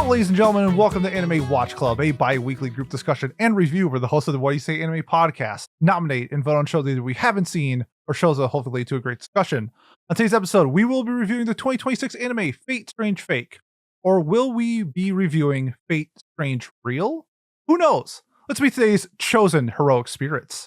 ladies and gentlemen, and welcome to Anime Watch Club, a bi-weekly group discussion and review where the host of the What Do You Say Anime podcast nominate and vote on shows that we haven't seen or shows that hopefully lead to a great discussion. On today's episode, we will be reviewing the 2026 anime Fate Strange Fake. Or will we be reviewing Fate Strange Real? Who knows? Let's meet today's chosen heroic spirits.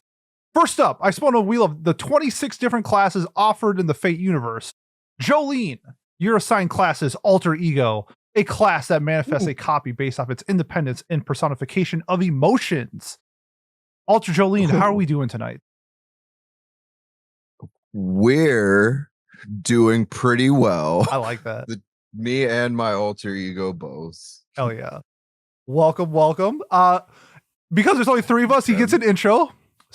First up, I spun a wheel of the 26 different classes offered in the Fate universe. Jolene, your assigned class is Alter Ego, a class that manifests a copy based off its independence and personification of emotions. Alter Jolene, how are we doing tonight? We're doing pretty well. I like that. Me and my alter ego both. Hell yeah. Welcome. Because there's only three of us, he gets an intro.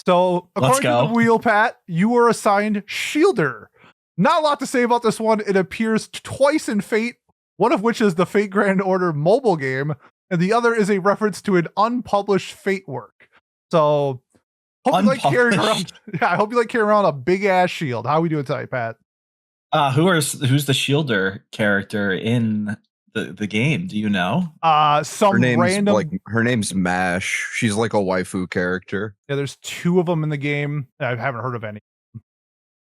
So according to the wheel, Pat, you were assigned Shielder. Not a lot to say about this one. It appears twice in Fate, one of which is the Fate Grand Order mobile game, and the other is a reference to an unpublished Fate work. So hope you like carrying around. Yeah, I hope you like carrying around a big ass shield. How are we doing tonight, Pat? Who's the Shielder character in the game? Do you know? Some random. Her name's Mash. She's like a waifu character. Yeah, there's two of them in the game. I haven't heard of any.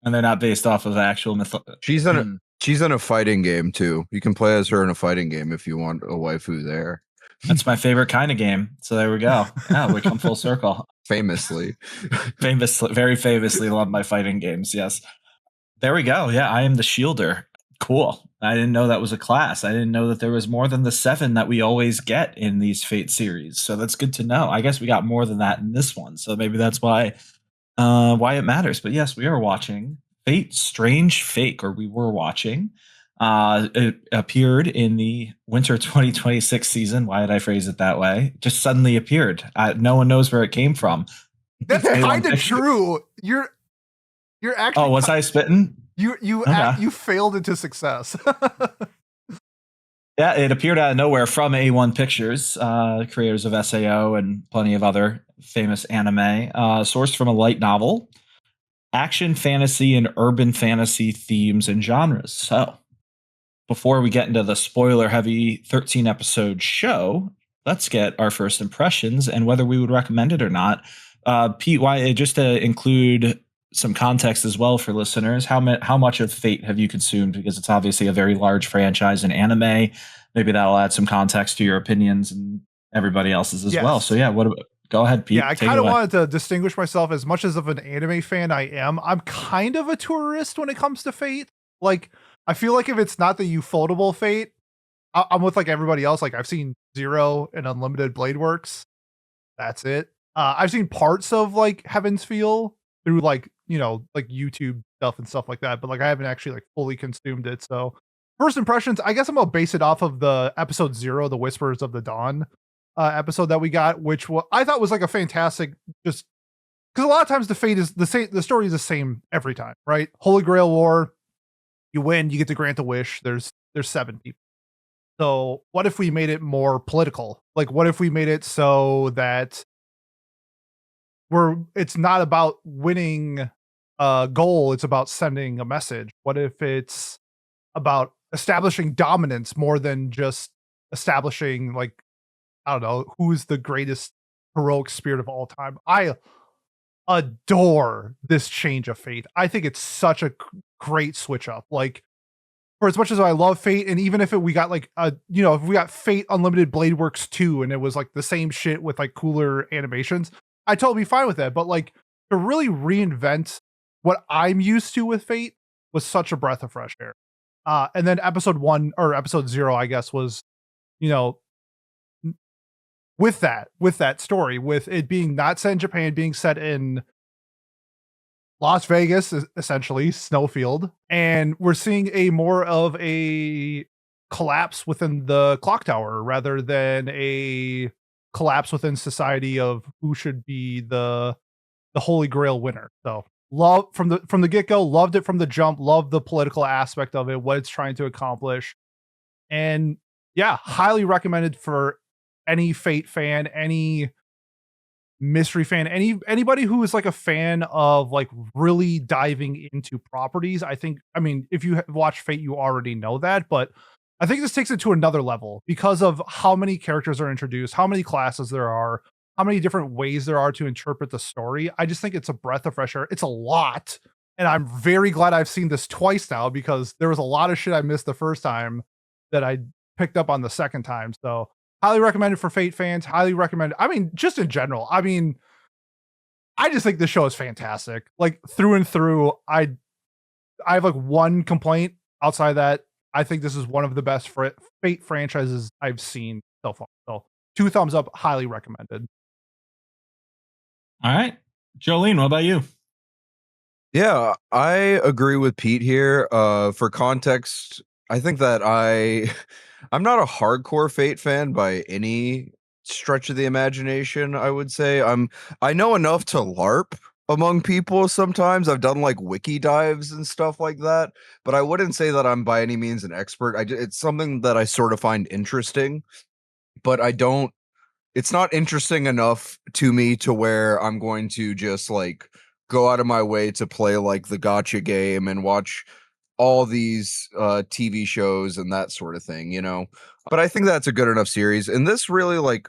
And they're not based off of actual myth. She's in a fighting game too. You can play as her in a fighting game if you want a waifu there. That's my favorite kind of game. So there we go. Yeah, we come full circle. Famously, very famously love my fighting games. Yes. There we go. Yeah, I am the Shielder. Cool. I didn't know that was a class. I didn't know that there was more than the 7 that we always get in these Fate series. So that's good to know. I guess we got more than that in this one. So maybe that's why it matters. But yes, we are watching Fate Strange Fake, or we were watching. It appeared in the winter 2026 season. Why did I phrase it that way? Just suddenly appeared. No one knows where it came from. That's kind of true. You're actually. Oh, was I spitting? You failed into success. Yeah, it appeared out of nowhere from A1 Pictures, creators of SAO and plenty of other famous anime. Sourced from a light novel, action, fantasy, and urban fantasy themes and genres. So, before we get into the spoiler-heavy 13-episode show, let's get our first impressions and whether we would recommend it or not. Pete, just to include some context as well for listeners, how much of Fate have you consumed? Because it's obviously a very large franchise in anime. Maybe that'll add some context to your opinions and everybody else's as well. So yeah, go ahead, Pete. Yeah, I kind of wanted to distinguish myself. As much as of an anime fan I am, I'm kind of a tourist when it comes to Fate. Like, I feel like if it's not the Ufotable Fate, I'm with like everybody else. Like, I've seen Zero and Unlimited Blade Works. That's it. I've seen parts of like Heaven's Feel through like, like YouTube stuff and stuff like that, but like I haven't actually like fully consumed it. So first impressions, I guess I'm gonna base it off of the episode 0, the Whispers of the Dawn episode that we got, which I thought was like a fantastic, just because a lot of times the Fate is the same, the story is the same every time, right? Holy Grail War, you win, you get to grant a wish. There's 7 people. So what if we made it more political? Like, what if we made it so that it's not about winning a goal, it's about sending a message? What if it's about establishing dominance more than just establishing, like, I don't know, who's the greatest heroic spirit of all time? I adore this change of Fate. I think it's such a great switch up. Like, for as much as I love Fate, and even if we got like if we got Fate Unlimited Blade Works 2 and it was like the same shit with like cooler animations, I'd totally be fine with that. But like, to really reinvent what I'm used to with Fate was such a breath of fresh air. And then episode 1 or episode 0, I guess, was, with that story, with it being not set in Japan, being set in Las Vegas, essentially Snowfield, and we're seeing a more of a collapse within the clock tower rather than a collapse within society of who should be the Holy Grail winner. So love from the get-go, loved it from the jump, loved the political aspect of it, what it's trying to accomplish. And yeah, highly recommended for any Fate fan, any mystery fan, anybody who is like a fan of like really diving into properties. I mean, if you watch Fate, you already know that, but I think this takes it to another level because of how many characters are introduced, how many classes there are, how many different ways there are to interpret the story. I just think it's a breath of fresh air. It's a lot. And I'm very glad I've seen this twice now because there was a lot of shit I missed the first time that I picked up on the second time. So highly recommended for Fate fans. Highly recommended. I mean, just in general. I mean, I just think this show is fantastic. Like through and through. I have like one complaint outside of that. I think this is one of the best Fate franchises I've seen so far. So 2 thumbs up, highly recommended. All right. Jolene, what about you? Yeah, I agree with Pete here. For context, I think that I'm not a hardcore Fate fan by any stretch of the imagination, I would say. I know enough to LARP among people sometimes. I've done like wiki dives and stuff like that, but I wouldn't say that I'm by any means an expert. It's something that I sort of find interesting, but it's not interesting enough to me to where I'm going to just like go out of my way to play like the gotcha game and watch all these TV shows and that sort of thing, you know. But I think that's a good enough series, and this really like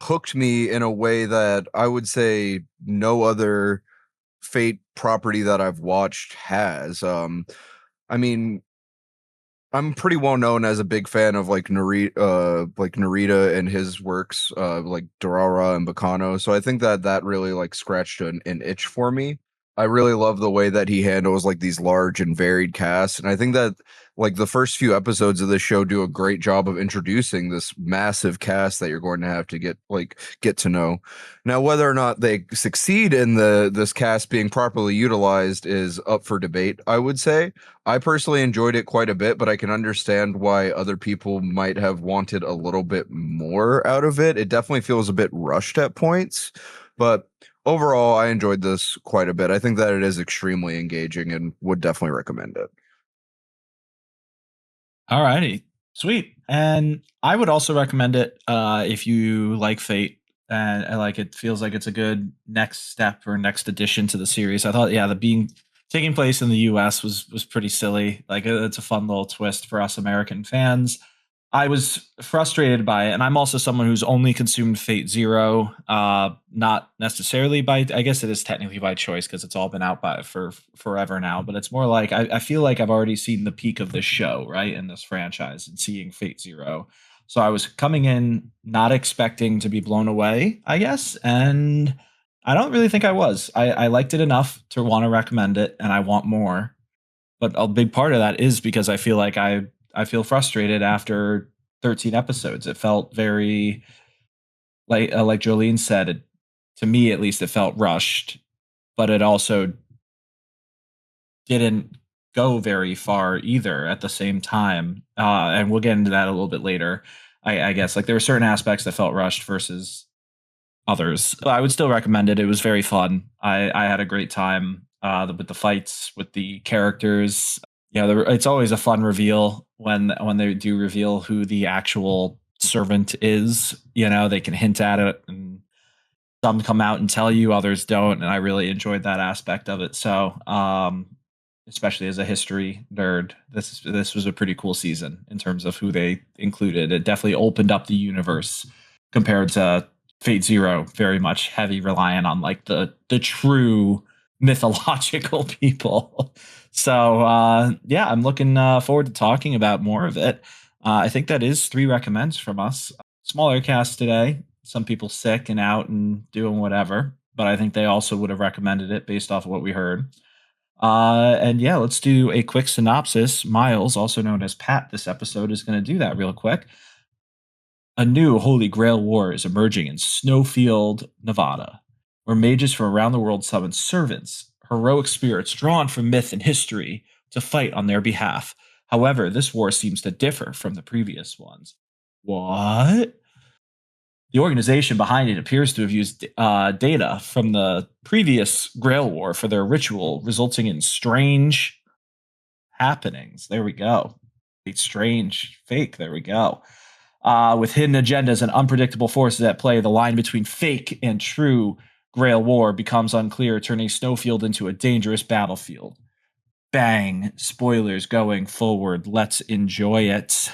hooked me in a way that I would say no other Fate property that I've watched has. I mean, I'm pretty well known as a big fan of like Narita and his works, like Durara and Bacano. So I think that really like scratched an itch for me. I really love the way that he handles like these large and varied casts, and I think that like the first few episodes of this show do a great job of introducing this massive cast that you're going to have to get to know. Now, whether or not they succeed in this cast being properly utilized is up for debate, I would say. I personally enjoyed it quite a bit, but I can understand why other people might have wanted a little bit more out of it. It definitely feels a bit rushed at points, but overall, I enjoyed this quite a bit. I think that it is extremely engaging and would definitely recommend it. All righty. Sweet. And I would also recommend it if you like Fate and like it feels like it's a good next step or next addition to the series. I thought, yeah, taking place in the US was pretty silly. Like it's a fun little twist for us American fans. I was frustrated by it, and I'm also someone who's only consumed Fate Zero, not necessarily by. I guess it is technically by choice because it's all been out for forever now. But it's more like I feel like I've already seen the peak of this show, right, in this franchise, and seeing Fate Zero. So I was coming in not expecting to be blown away, I guess, and I don't really think I was. I liked it enough to want to recommend it, and I want more. But a big part of that is because I feel like I feel frustrated after 13 episodes. It felt very like Jolene said, to me at least, it felt rushed, but it also didn't go very far either at the same time. And we'll get into that a little bit later. I guess like there were certain aspects that felt rushed versus others. But I would still recommend it. It was very fun. I had a great time with the fights, with the characters. Yeah, it's always a fun reveal when they do reveal who the actual servant is. You know, they can hint at it, and some come out and tell you, others don't. And I really enjoyed that aspect of it. So, especially as a history nerd, this was a pretty cool season in terms of who they included. It definitely opened up the universe compared to Fate Zero, very much heavy reliant on like the true mythological people. So yeah, I'm looking forward to talking about more of it. I think that is 3 recommends from us. Smaller cast today. Some people sick and out and doing whatever, but I think they also would have recommended it based off of what we heard. And yeah, let's do a quick synopsis. Miles, also known as Pat, this episode is going to do that real quick. A new Holy Grail war is emerging in Snowfield, Nevada, where mages from around the world summon servants, heroic spirits drawn from myth and history, to fight on their behalf. However, this war seems to differ from the previous ones. What? The organization behind it appears to have used data from the previous Grail War for their ritual, resulting in strange happenings. There we go. It's strange, fake. There we go. With hidden agendas and unpredictable forces at play, the line between fake and true Grail War becomes unclear, turning Snowfield into a dangerous battlefield. Bang! Spoilers going forward. Let's enjoy it.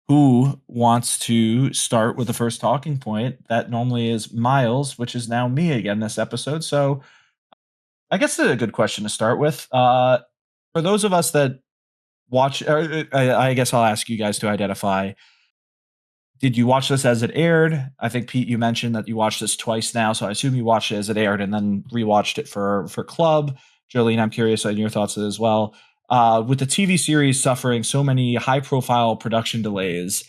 Who wants to start with the first talking point? That normally is Miles, which is now me again this episode. So I guess it's a good question to start with. For those of us that watch, I guess I'll ask you guys to identify. Did you watch this as it aired? I think Pete, you mentioned that you watched this twice now, so I assume you watched it as it aired and then rewatched it for Club. Jolene, I'm curious on your thoughts as well. With the TV series suffering so many high-profile production delays,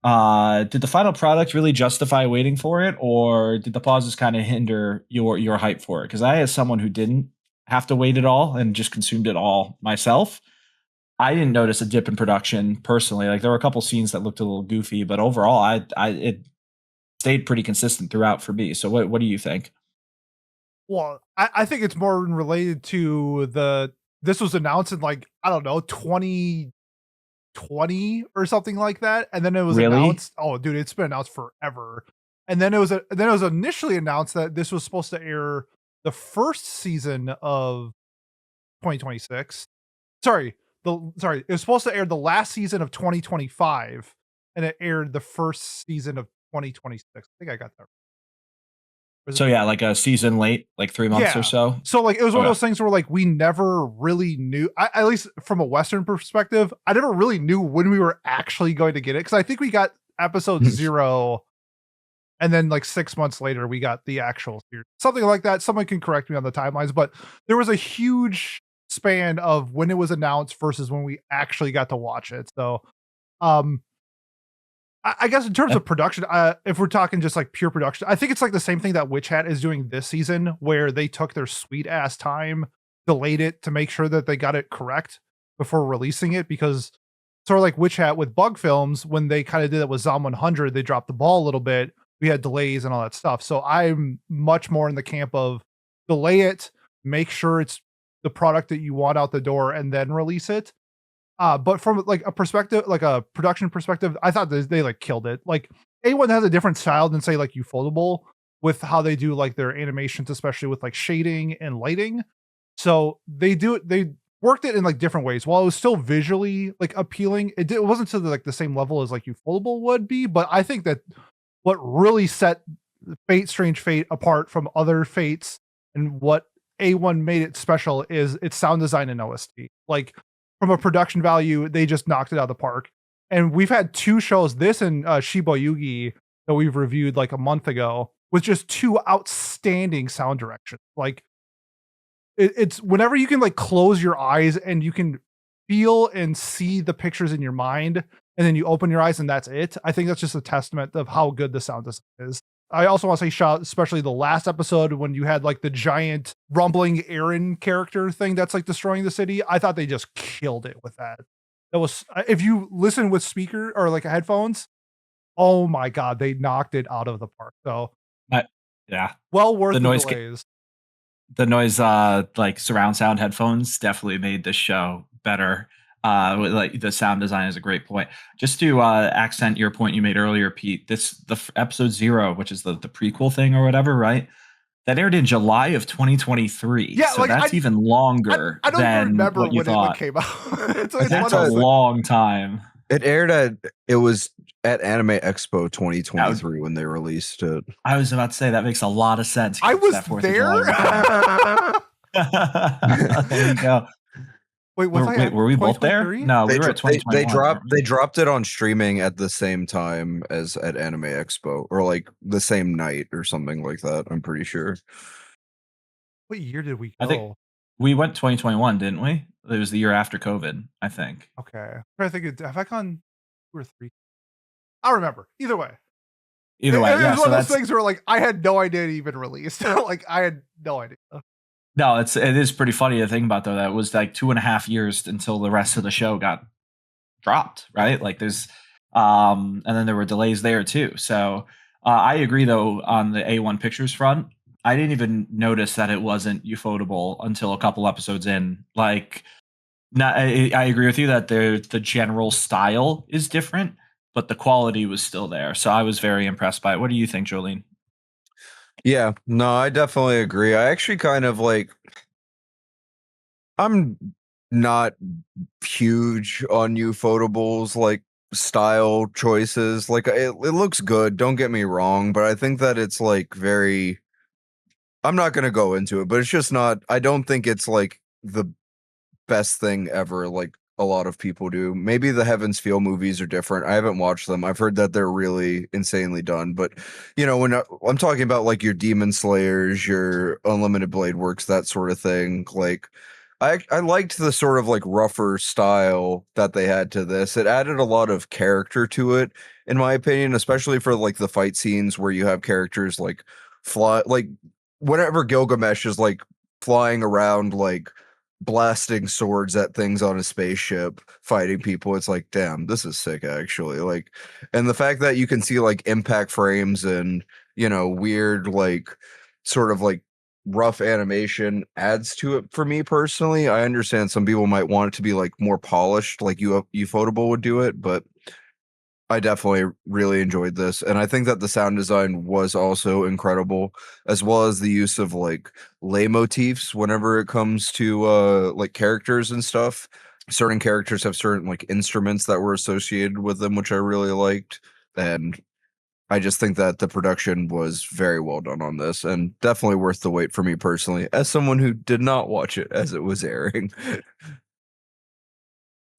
did the final product really justify waiting for it, or did the pauses kind of hinder your hype for it? Because I, as someone who didn't have to wait at all and just consumed it all myself, I didn't notice a dip in production personally. Like there were a couple scenes that looked a little goofy, but overall, it stayed pretty consistent throughout for me. So what do you think? Well, I think it's more related to this was announced in like, I don't know, 2020 or something like that. And then it was Really? announced. Oh, dude, it's been announced forever. And then it was initially announced that this was supposed to air the first season of 2026. Sorry, it was supposed to air the last season of 2025, and it aired the first season of 2026. I think I got that. So yeah, like a season late, like 3 months or so. So like it was one of Okay. those things where like we never really knew. At least from a Western perspective, I never really knew when we were actually going to get it, because I think we got episode 0, and then like 6 months later we got the actual series, something like that. Someone can correct me on the timelines, but there was a huge span of when it was announced versus when we actually got to watch it. So, I guess in terms Yeah. of production, if we're talking just like pure production, I think it's like the same thing that Witch Hat is doing this season, where they took their sweet ass time, delayed it to make sure that they got it correct before releasing it. Because sort of like Witch Hat with Bug Films, when they kind of did it with Zom 100, they dropped the ball a little bit. We had delays and all that stuff. So I'm much more in the camp of delay it, make sure it's the product that you want out the door, and then release it. But from like a perspective, like a production perspective, I thought they like killed it. Like A1 has a different style than say like Ufotable, with how they do like their animations, especially with like shading and lighting. So they worked it in like different ways. While it was still visually like appealing, it wasn't to like the same level as like Ufotable would be. But I think that what really set Strange Fate apart from other Fates, and what A1 made it special, is its sound design and OST. Like from a production value, they just knocked it out of the park. And we've had 2 shows, this and Shiba Yugi, that we've reviewed like a month ago, with just 2 outstanding sound directions. Like it's whenever you can like close your eyes and you can feel and see the pictures in your mind, and then you open your eyes and that's it. I think that's just a testament of how good the sound design is. I also want to say shout, especially the last episode when you had like the giant rumbling Aaron character thing that's like destroying the city. I thought they just killed it with that. That was, if you listen with speaker or like headphones, oh my god, they knocked it out of the park. So Yeah, well worth the the noise delays. the noise like surround sound headphones definitely made this show better. Like the sound design is a great point. Just to accent your point you made earlier, Pete, episode 0, which is the prequel thing or whatever, right? That aired in July of 2023. Yeah, so like, that's even longer I don't even than remember what you when thought. it came out. it's I think That's one a of those- long time. It was at Anime Expo 2023 when they released it. I was about to say that makes a lot of sense. I was that 4th of there. July weekend. There you go. Wait, were we both there? 2023? No, we They, were at 2021. they dropped it on streaming at the same time as at Anime Expo, or like the same night or something like that. I'm pretty sure. What year did we go? I think we went 2021, didn't we? It was the year after COVID, I think. Okay. I think have I gone 2 or 3? I don't remember. Either way. Either way, it yeah. was So one of those that's things where like I had no idea it even released. Like I had no idea. no, it is pretty funny to think about though. That it was like 2.5 years until the rest of the show got dropped, right? Like there's and then there were delays there too. So I agree though on the A1 Pictures front. I didn't even notice that it wasn't Ufotable until a couple episodes in. Like, I agree with you that the general style is different, but the quality was still there. So I was very impressed by it. What do you think, Jolene? Yeah, no, I definitely agree. I actually kind of like, I'm not huge on Ufotables like style choices. Like it looks good, don't get me wrong, but I think that it's like very, I'm not going to go into it, but it's just not, I don't think it's like the best thing ever like a lot of people do. Maybe the Heaven's Feel movies are different. I haven't watched them. I've heard that they're really insanely done, but you know, when I'm talking about like your Demon Slayers, your Unlimited Blade Works, that sort of thing, like I liked the sort of like rougher style that they had to this. It added a lot of character to it, in my opinion, especially for like the fight scenes where you have characters like fly, like whenever Gilgamesh is like flying around, like blasting swords at things on a spaceship, fighting people. It's like, damn, this is sick, actually. Like, and the fact that you can see like impact frames and, you know, weird, like, sort of like rough animation adds to it for me personally. I understand some people might want it to be like more polished, like Ufotable would do it, but I definitely really enjoyed this. And I think that the sound design was also incredible, as well as the use of like lay motifs whenever it comes to like characters and stuff. Certain characters have certain like instruments that were associated with them, which I really liked. And I just think that the production was very well done on this and definitely worth the wait for me personally, as someone who did not watch it as it was airing.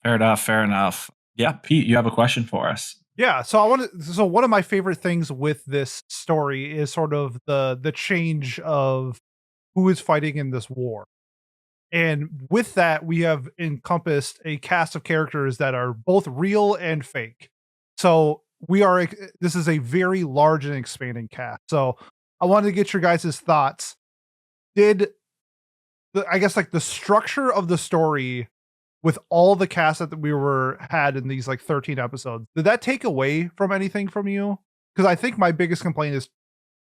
Fair enough. Fair enough. Yeah, Pete, you have a question for us. Yeah, so so one of my favorite things with this story is sort of the change of who is fighting in this war. And with that, we have encompassed a cast of characters that are both real and fake. So this is a very large and expanding cast. So I wanted to get your guys' thoughts. Did I guess like the structure of the story with all the cast that we had in these like 13 episodes, did that take away from anything from you? Because I think my biggest complaint is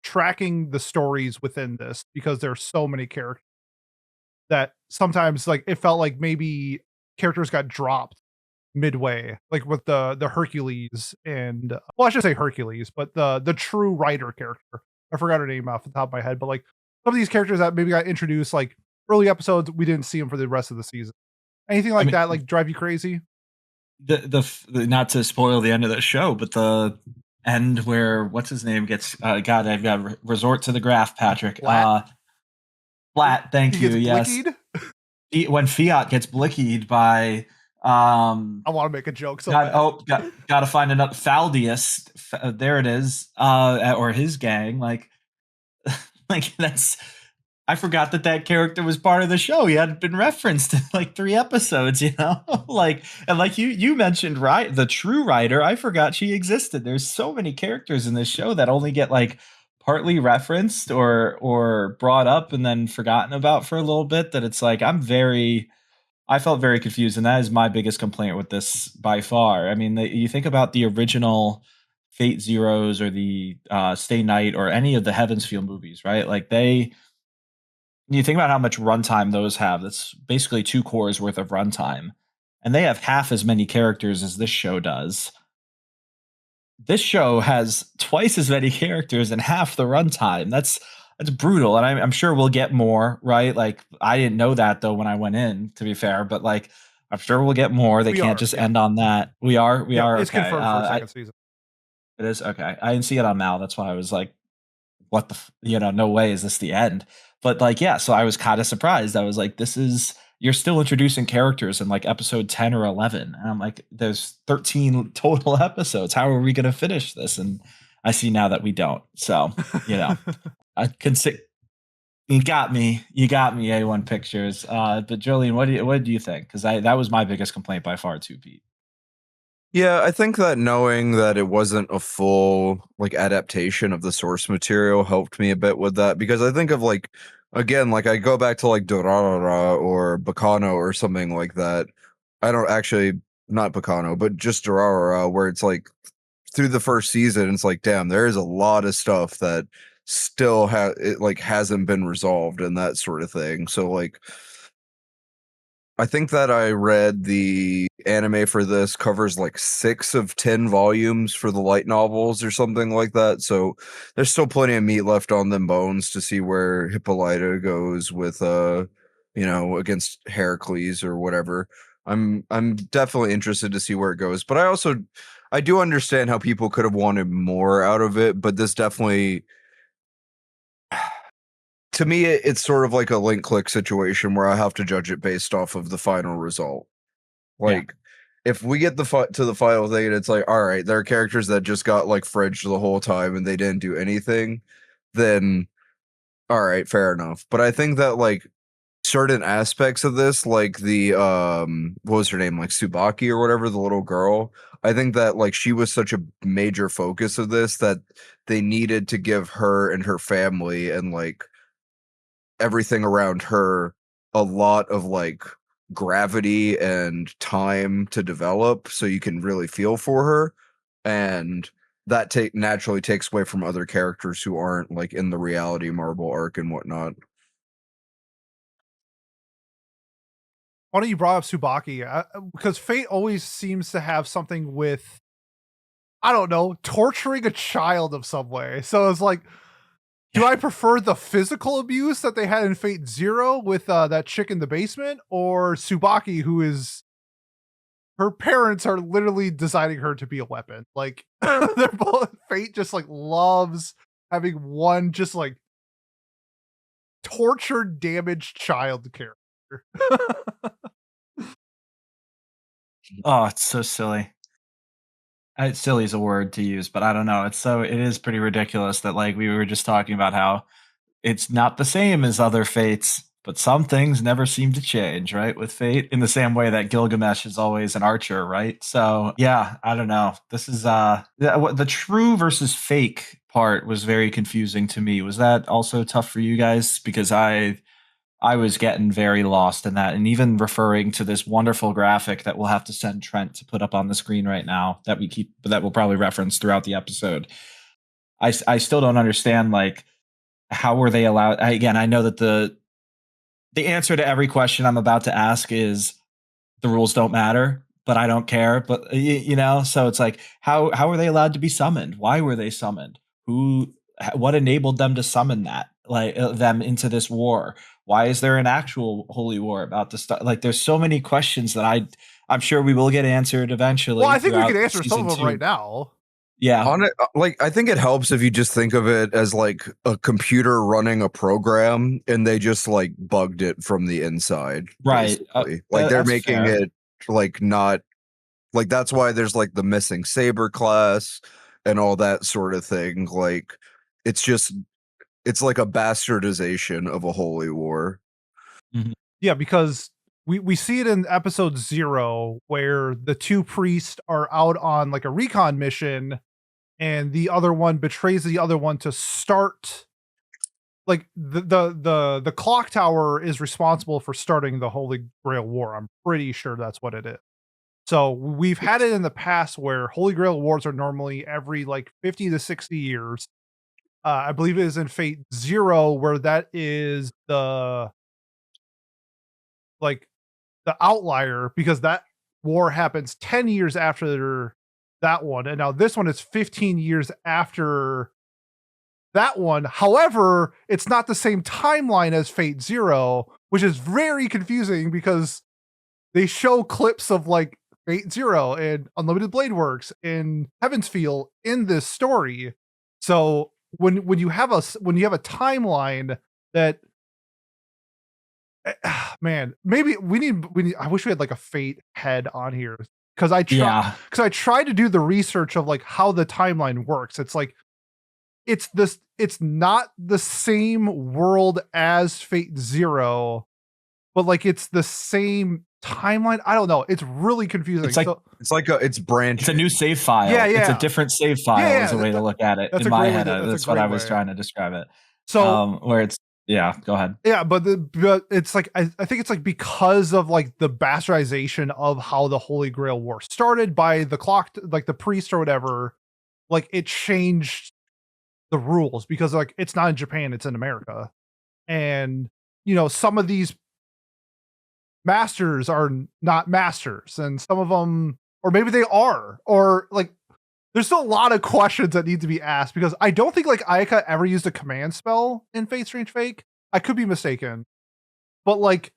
tracking the stories within this, because there's so many characters that sometimes like it felt like maybe characters got dropped midway, like with the Hercules and well, I should say Hercules, but the true writer character. I forgot her name off the top of my head, but like some of these characters that maybe got introduced like early episodes, we didn't see them for the rest of the season. Anything like that like drive you crazy? The not to spoil the end of the show, but the end where what's his name gets God, I've got to resort to the graph, Patrick. Flat, thank you. Yes. When Fiat gets blickied by I want to make a joke so bad. Gotta find another Faldius. There it is. Or his gang. Like that's, I forgot that character was part of the show. He hadn't been referenced in like 3 episodes, you know? Like, and like you mentioned, right, the true writer, I forgot she existed. There's so many characters in this show that only get like partly referenced or brought up and then forgotten about for a little bit, that it's like I felt very confused, and that is my biggest complaint with this by far. I mean, you think about the original Fate Zeros or the Stay Night or any of the Heaven's Feel movies, right? Like you think about how much runtime those have. That's basically 2 cores worth of runtime, and they have half as many characters as this show does. This show has twice as many characters and half the runtime. That's brutal, and I'm sure we'll get more, right? Like I didn't know that though when I went in, to be fair, but like I'm sure we'll get more. They can't just end on that. We are. It's okay. confirmed for a second season. It is okay. I didn't see it on Mal. That's why I was like, "What the? No way is this the end?" But like, yeah. So I was kind of surprised. I was like, you're still introducing characters in like episode 10 or 11. And I'm like, there's 13 total episodes. How are we going to finish this? And I see now that we don't. So, I can say you got me, A1 Pictures. But Jolene, what do you think? Because that was my biggest complaint by far too, Pete. Yeah, I think that knowing that it wasn't a full like adaptation of the source material helped me a bit with that, because I think of like, again, like I go back to like Dorara or Bacano or something like that. I don't actually, not Bacano, but just Dorara, where it's like through the first season, it's like, damn, there is a lot of stuff that still hasn't been resolved and that sort of thing. So like, I think that I read the anime for this covers like 6 of 10 volumes for the light novels or something like that. So there's still plenty of meat left on them bones to see where Hippolyta goes with, against Heracles or whatever. I'm definitely interested to see where it goes, but I do understand how people could have wanted more out of it, but this definitely, to me, it's sort of like a link click situation where I have to judge it based off of the final result. Like, if we get to the final thing and it's like, all right, there are characters that just got like fridged the whole time and they didn't do anything, then all right, fair enough. But I think that like certain aspects of this, like the what was her name, like Tsubaki or whatever, the little girl, I think that like she was such a major focus of this that they needed to give her and her family and like everything around her a lot of like gravity and time to develop so you can really feel for her, and that naturally takes away from other characters who aren't like in the reality marble arc and whatnot. Funny you brought up Tsubaki, because Fate always seems to have something with, I don't know, torturing a child of some way. So it's like, do I prefer the physical abuse that they had in Fate Zero with that chick in the basement, or Tsubaki, who is, her parents are literally designing her to be a weapon? Like, they're both, Fate just like loves having one just like tortured, damaged child character. Oh, it's so silly. Silly is a word to use, but I don't know. It is pretty ridiculous that like we were just talking about how it's not the same as other fates, but some things never seem to change, right? With fate, in the same way that Gilgamesh is always an archer, right? So yeah, I don't know. This is the true versus fake part was very confusing to me. Was that also tough for you guys? Because I was getting very lost in that, and even referring to this wonderful graphic that we'll have to send Trent to put up on the screen right now that we'll probably reference throughout the episode. I still don't understand, like, how were they allowed? Again, I know that the answer to every question I'm about to ask is the rules don't matter, but I don't care. But so it's like, how were they allowed to be summoned? Why were they summoned? What enabled them to summon that, like, them into this war? Why is there an actual holy war about to start? Like, there's so many questions that I'm sure we will get answered eventually. Well, I think we throughout can answer some season of them 2. right now. Yeah. On it, like I think it helps if you just think of it as like a computer running a program and they just like bugged it from the inside. Right. Basically. Like they're That's making fair. it like not like, that's why there's like the missing saber class and all that sort of thing. Like it's like a bastardization of a holy war. Mhm. Yeah, because we see it in episode 0 where the two priests are out on like a recon mission, and the other one betrays the other one to start, like, the clock tower is responsible for starting the Holy Grail War. I'm pretty sure that's what it is. So we've had it in the past where Holy Grail Wars are normally every like 50 to 60 years. I believe it is in Fate Zero where that is the, like, the outlier, because that war happens 10 years after that one, and now this one is 15 years after that one. However, it's not the same timeline as Fate Zero, which is very confusing because they show clips of like Fate Zero and Unlimited Blade Works and Heaven's Feel in this story. So when you have a timeline that, man, maybe we need, I wish we had like a Fate head on here, because I tried to do the research of like how the timeline works. It's like, it's not the same world as Fate Zero, but like it's the same timeline. I don't know. It's really confusing. It's branching. It's a new save file. Yeah, It's a yeah. different save file is a way to look at it. That's In a my great way head, to- that's a what I great was way. trying to describe it. So Where it's, yeah, go ahead. yeah, but it's like, I think it's like because of like the bastardization of how the Holy Grail War started by the clock, like the priest or whatever, like it changed the rules, because like it's not in Japan, it's in America. And some of these masters are not masters, and some of them, or maybe they are, or like there's still a lot of questions that need to be asked, because I don't think like Ayaka ever used a command spell in Fate Strange Fake. I could be mistaken, but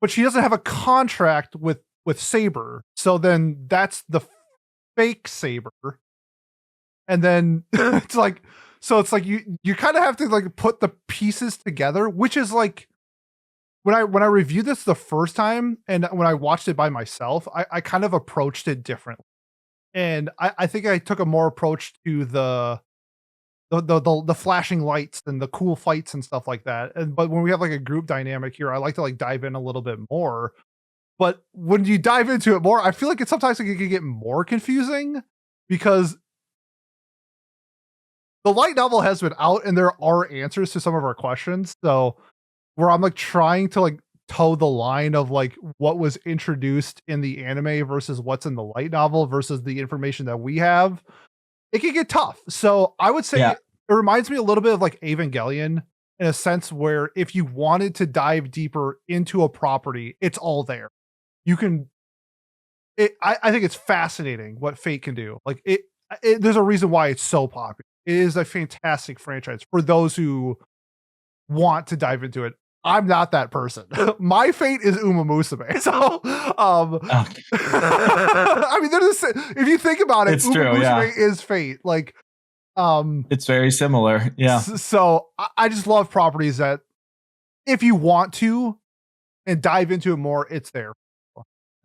she doesn't have a contract with with Saber. So then that's the fake Saber. And then it's like, so it's like you kind of have to like put the pieces together, which is like when I reviewed this the first time and when I watched it by myself, I kind of approached it differently. And I think I took a more approach to the flashing lights and the cool fights and stuff like that. And but when we have like a group dynamic here, I like to like dive in a little bit more. But when you dive into it more, I feel like sometimes it can get more confusing because the light novel has been out and there are answers to some of our questions. So where I'm like trying to like toe the line of like what was introduced in the anime versus what's in the light novel versus the information that we have, it can get tough. So I would say it reminds me a little bit of like Evangelion in a sense where if you wanted to dive deeper into a property, it's all there. You can. I think it's fascinating what Fate can do. Like there's a reason why it's so popular. It is a fantastic franchise for those who want to dive into it. I'm not that person. My Fate is Umamusume. So, I mean, if you think about it, it's Umamusume is Fate. Like, it's very similar. Yeah. So I just love properties that if you want to and dive into it more, it's there.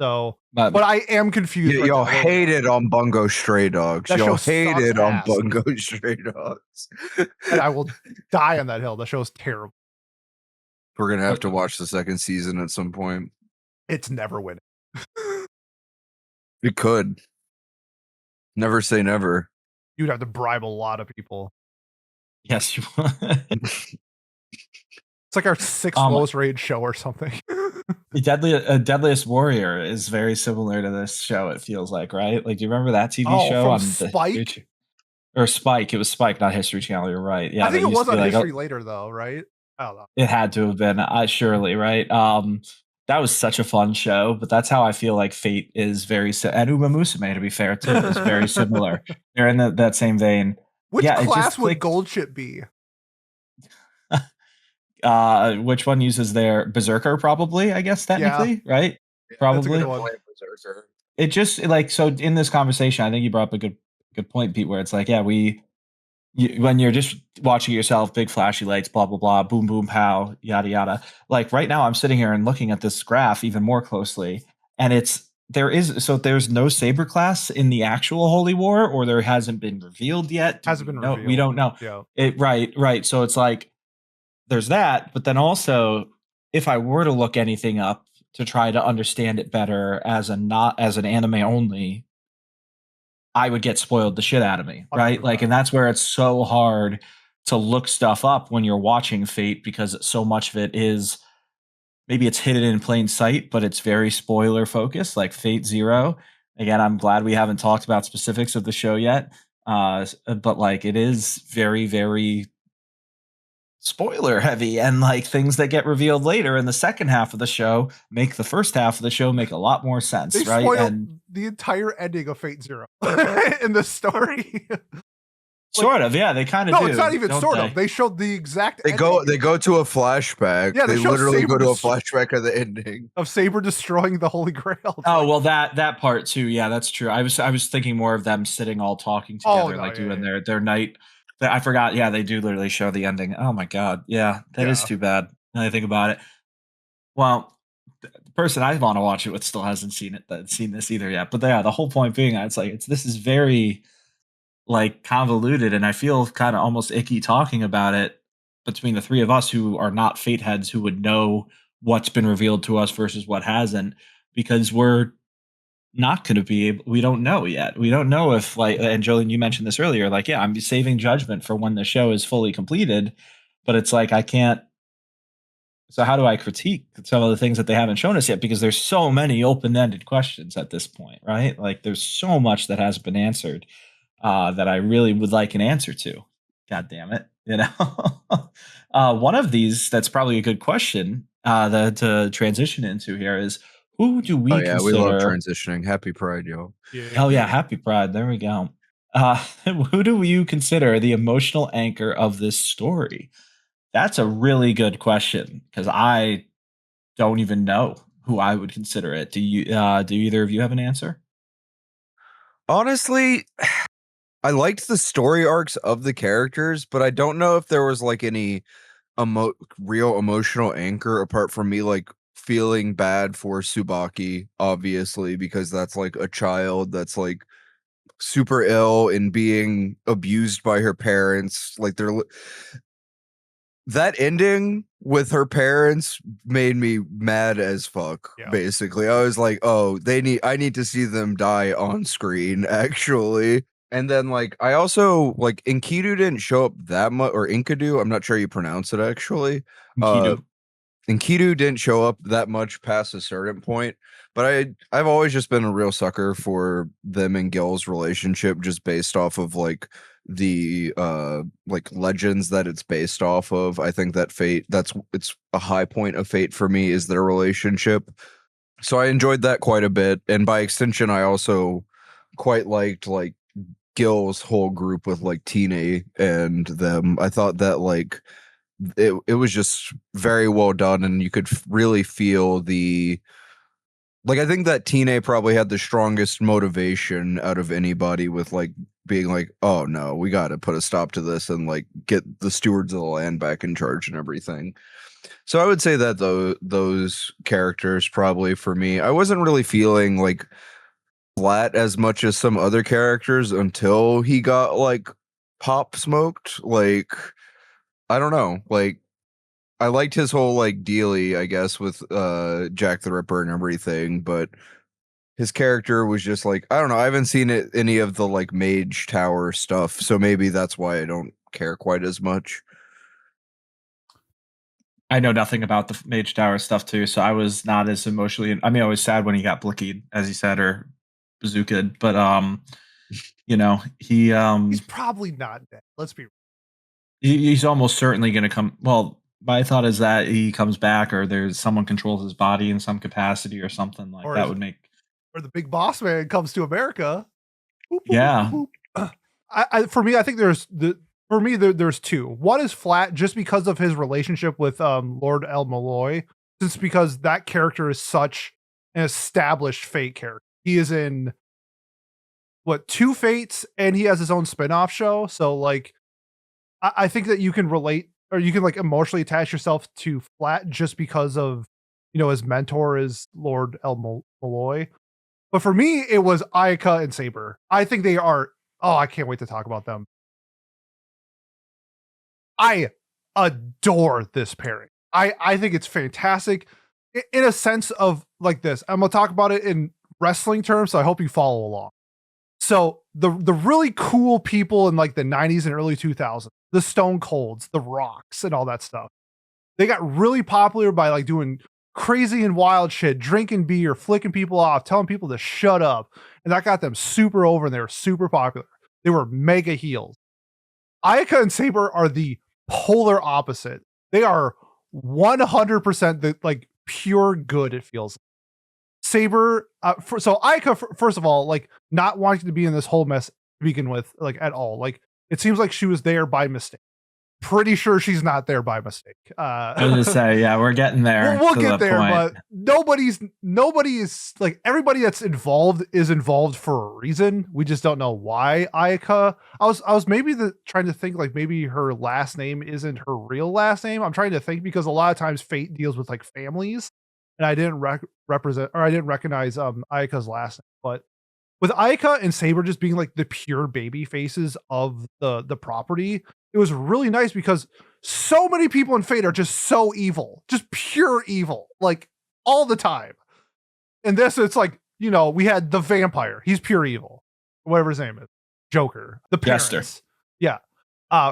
So, but I am confused. Y'all hated on Bungo Stray Dogs. Y'all hated on Bungo Stray Dogs. And I will die on that hill. The show's terrible. We're going to have to watch the second season at some point. It's never winning. It could. Never say never. You'd have to bribe a lot of people. Yes, you would. It's like our 6th lowest rated show or something. Deadliest Warrior is very similar to this show, it feels like, right? Like, do you remember that TV show on Spike? Or Spike. It was Spike, not History Channel. You're right. Yeah, I think it was on History later, though, right? I don't know. It had to have been, surely, right? That was such a fun show, but that's how I feel like Fate is very and Umamusume, to be fair, too, is very similar. They're in that same vein. Which class would Goldship be? Which one uses their Berserker? Probably, I guess, technically, right? Yeah, probably. Berserker. It just like so in this conversation, I think you brought up a good point, Pete, where it's like, yeah, when you're just watching yourself, big flashy lights, blah blah blah, boom boom pow, yada yada. Like right now, I'm sitting here and looking at this graph even more closely, and there's no Saber class in the actual Holy War, or there hasn't been revealed yet. Revealed. We don't know. Yeah. Right. So it's like there's that, but then also, if I were to look anything up to try to understand it better as an anime only, I would get spoiled the shit out of me, right? 100%. Like, and that's where it's so hard to look stuff up when you're watching Fate, because so much of it is maybe it's hidden in plain sight, but it's very spoiler focused, like Fate Zero. Again, I'm glad we haven't talked about specifics of the show yet, but like it is very, very spoiler heavy, and like things that get revealed later in the second half of the show make the first half of the show make a lot more sense. They right? Spoiled the entire ending of Fate Zero in the story. Sort of, yeah. They kind of do. No, it's not even sort of. They showed the exact. They go to a flashback. Yeah, they literally go to a flashback of the ending of Saber destroying the Holy Grail. Oh well, that part too. Yeah, that's true. I was thinking more of them sitting all talking together, doing their night. I forgot. Yeah, they do literally show the ending. Oh my god. Yeah, that is too bad. Now I think about it. Well, the person I want to watch it with still hasn't seen this either yet. But yeah, the whole point being, it's like this is very like convoluted, and I feel kind of almost icky talking about it between the three of us who are not Fate heads, who would know what's been revealed to us versus what hasn't, because we're not going to be able, we don't know yet. We don't know if, like, and Jolene, you mentioned this earlier, like, yeah, I'm saving judgment for when the show is fully completed, but it's like, I can't. So how do I critique some of the things that they haven't shown us yet? Because there's so many open-ended questions at this point, right? Like there's so much that hasn't been answered that I really would like an answer to. God damn it. You know, one of these that's probably a good question to transition into here is, who do we consider? We love transitioning. Happy Pride, yo. Yeah. Oh, yeah. Happy Pride. There we go. Who do you consider the emotional anchor of this story? That's a really good question, because I don't even know who I would consider it. Do either of you have an answer? Honestly, I liked the story arcs of the characters, but I don't know if there was like any real emotional anchor apart from me like feeling bad for Tsubaki, obviously, because that's like a child that's like super ill and being abused by her parents. Like that ending with her parents made me mad as fuck. Yeah. Basically, I was like, oh, I need to see them die on screen, actually. And then like I also like Enkidu didn't show up that much, or Enkidu, I'm not sure you pronounce it actually. Kidu. Enkidu didn't show up that much past a certain point, but I've always just been a real sucker for them and Gil's relationship, just based off of like the like legends that it's based off of. I think that it's a high point of Fate for me is their relationship. So I enjoyed that quite a bit, and by extension I also quite liked like Gil's whole group with like Tine and them. I thought that like it was just very well done, and you could really feel the like. I think that Tine probably had the strongest motivation out of anybody, with like being like, oh no, we got to put a stop to this and like get the stewards of the land back in charge and everything. So I would say that those characters probably for me. I wasn't really feeling like flat as much as some other characters until he got like pop smoked. Like I don't know, like I liked his whole like dealy, I guess, with Jack the Ripper and everything, but his character was just like, I don't know, I haven't seen any of the like Mage Tower stuff, so maybe that's why I don't care quite as much. I know nothing about the Mage Tower stuff too, so I was not as emotionally. I mean, I was sad when he got blickied, as he said, or bazookaed, but you know, He's probably not dead. Let's be real. he's almost certainly going to come. Well, my thought is that he comes back, or there's someone controls his body in some capacity, or something like Or that would make. Or the big boss man comes to America. Boop, boop, Yeah. boop, boop. For me, I think there's two. One is flat just because of his relationship with Lord El Malloy, just because that character is such an established Fate character. He is in what, 2 Fates, and he has his own spin-off show. So like I think that you can relate, or you can like emotionally attach yourself to Flat just because of, you know, his mentor is Lord El Malloy. But for me, it was Ayaka and Saber. I think they are. Oh, I can't wait to talk about them. I adore this pairing. I think it's fantastic in a sense of like this. I'm gonna talk about it in wrestling terms, so I hope you follow along. So the really cool people in like the 90s and early 2000s, the Stone Colds, the Rocks, and all that stuff, they got really popular by like doing crazy and wild shit, drinking beer, flicking people off, telling people to shut up. And that got them super over, and they were super popular. They were mega heels. Ayaka and Saber are the polar opposite. They are 100% the like pure good, it feels. Saber, so Ayaka, first of all, like not wanting to be in this whole mess to begin with, like at all. Like it seems like she was there by mistake. Pretty sure she's not there by mistake. I was gonna say, yeah, we're getting there. We'll get there, point. But nobody is like, everybody that's involved is involved for a reason. We just don't know why. Ayaka, I was maybe trying to think like maybe her last name isn't her real last name. I'm trying to think because a lot of times Fate deals with like families, and I didn't recognize Ayaka's last name, but with Ayaka and Saber just being like the pure baby faces of the property, it was really nice because so many people in Fate are just so evil, just pure evil, like all the time. And this, it's like, you know, we had the vampire, he's pure evil, whatever his name is, Joker, the parents, yeah,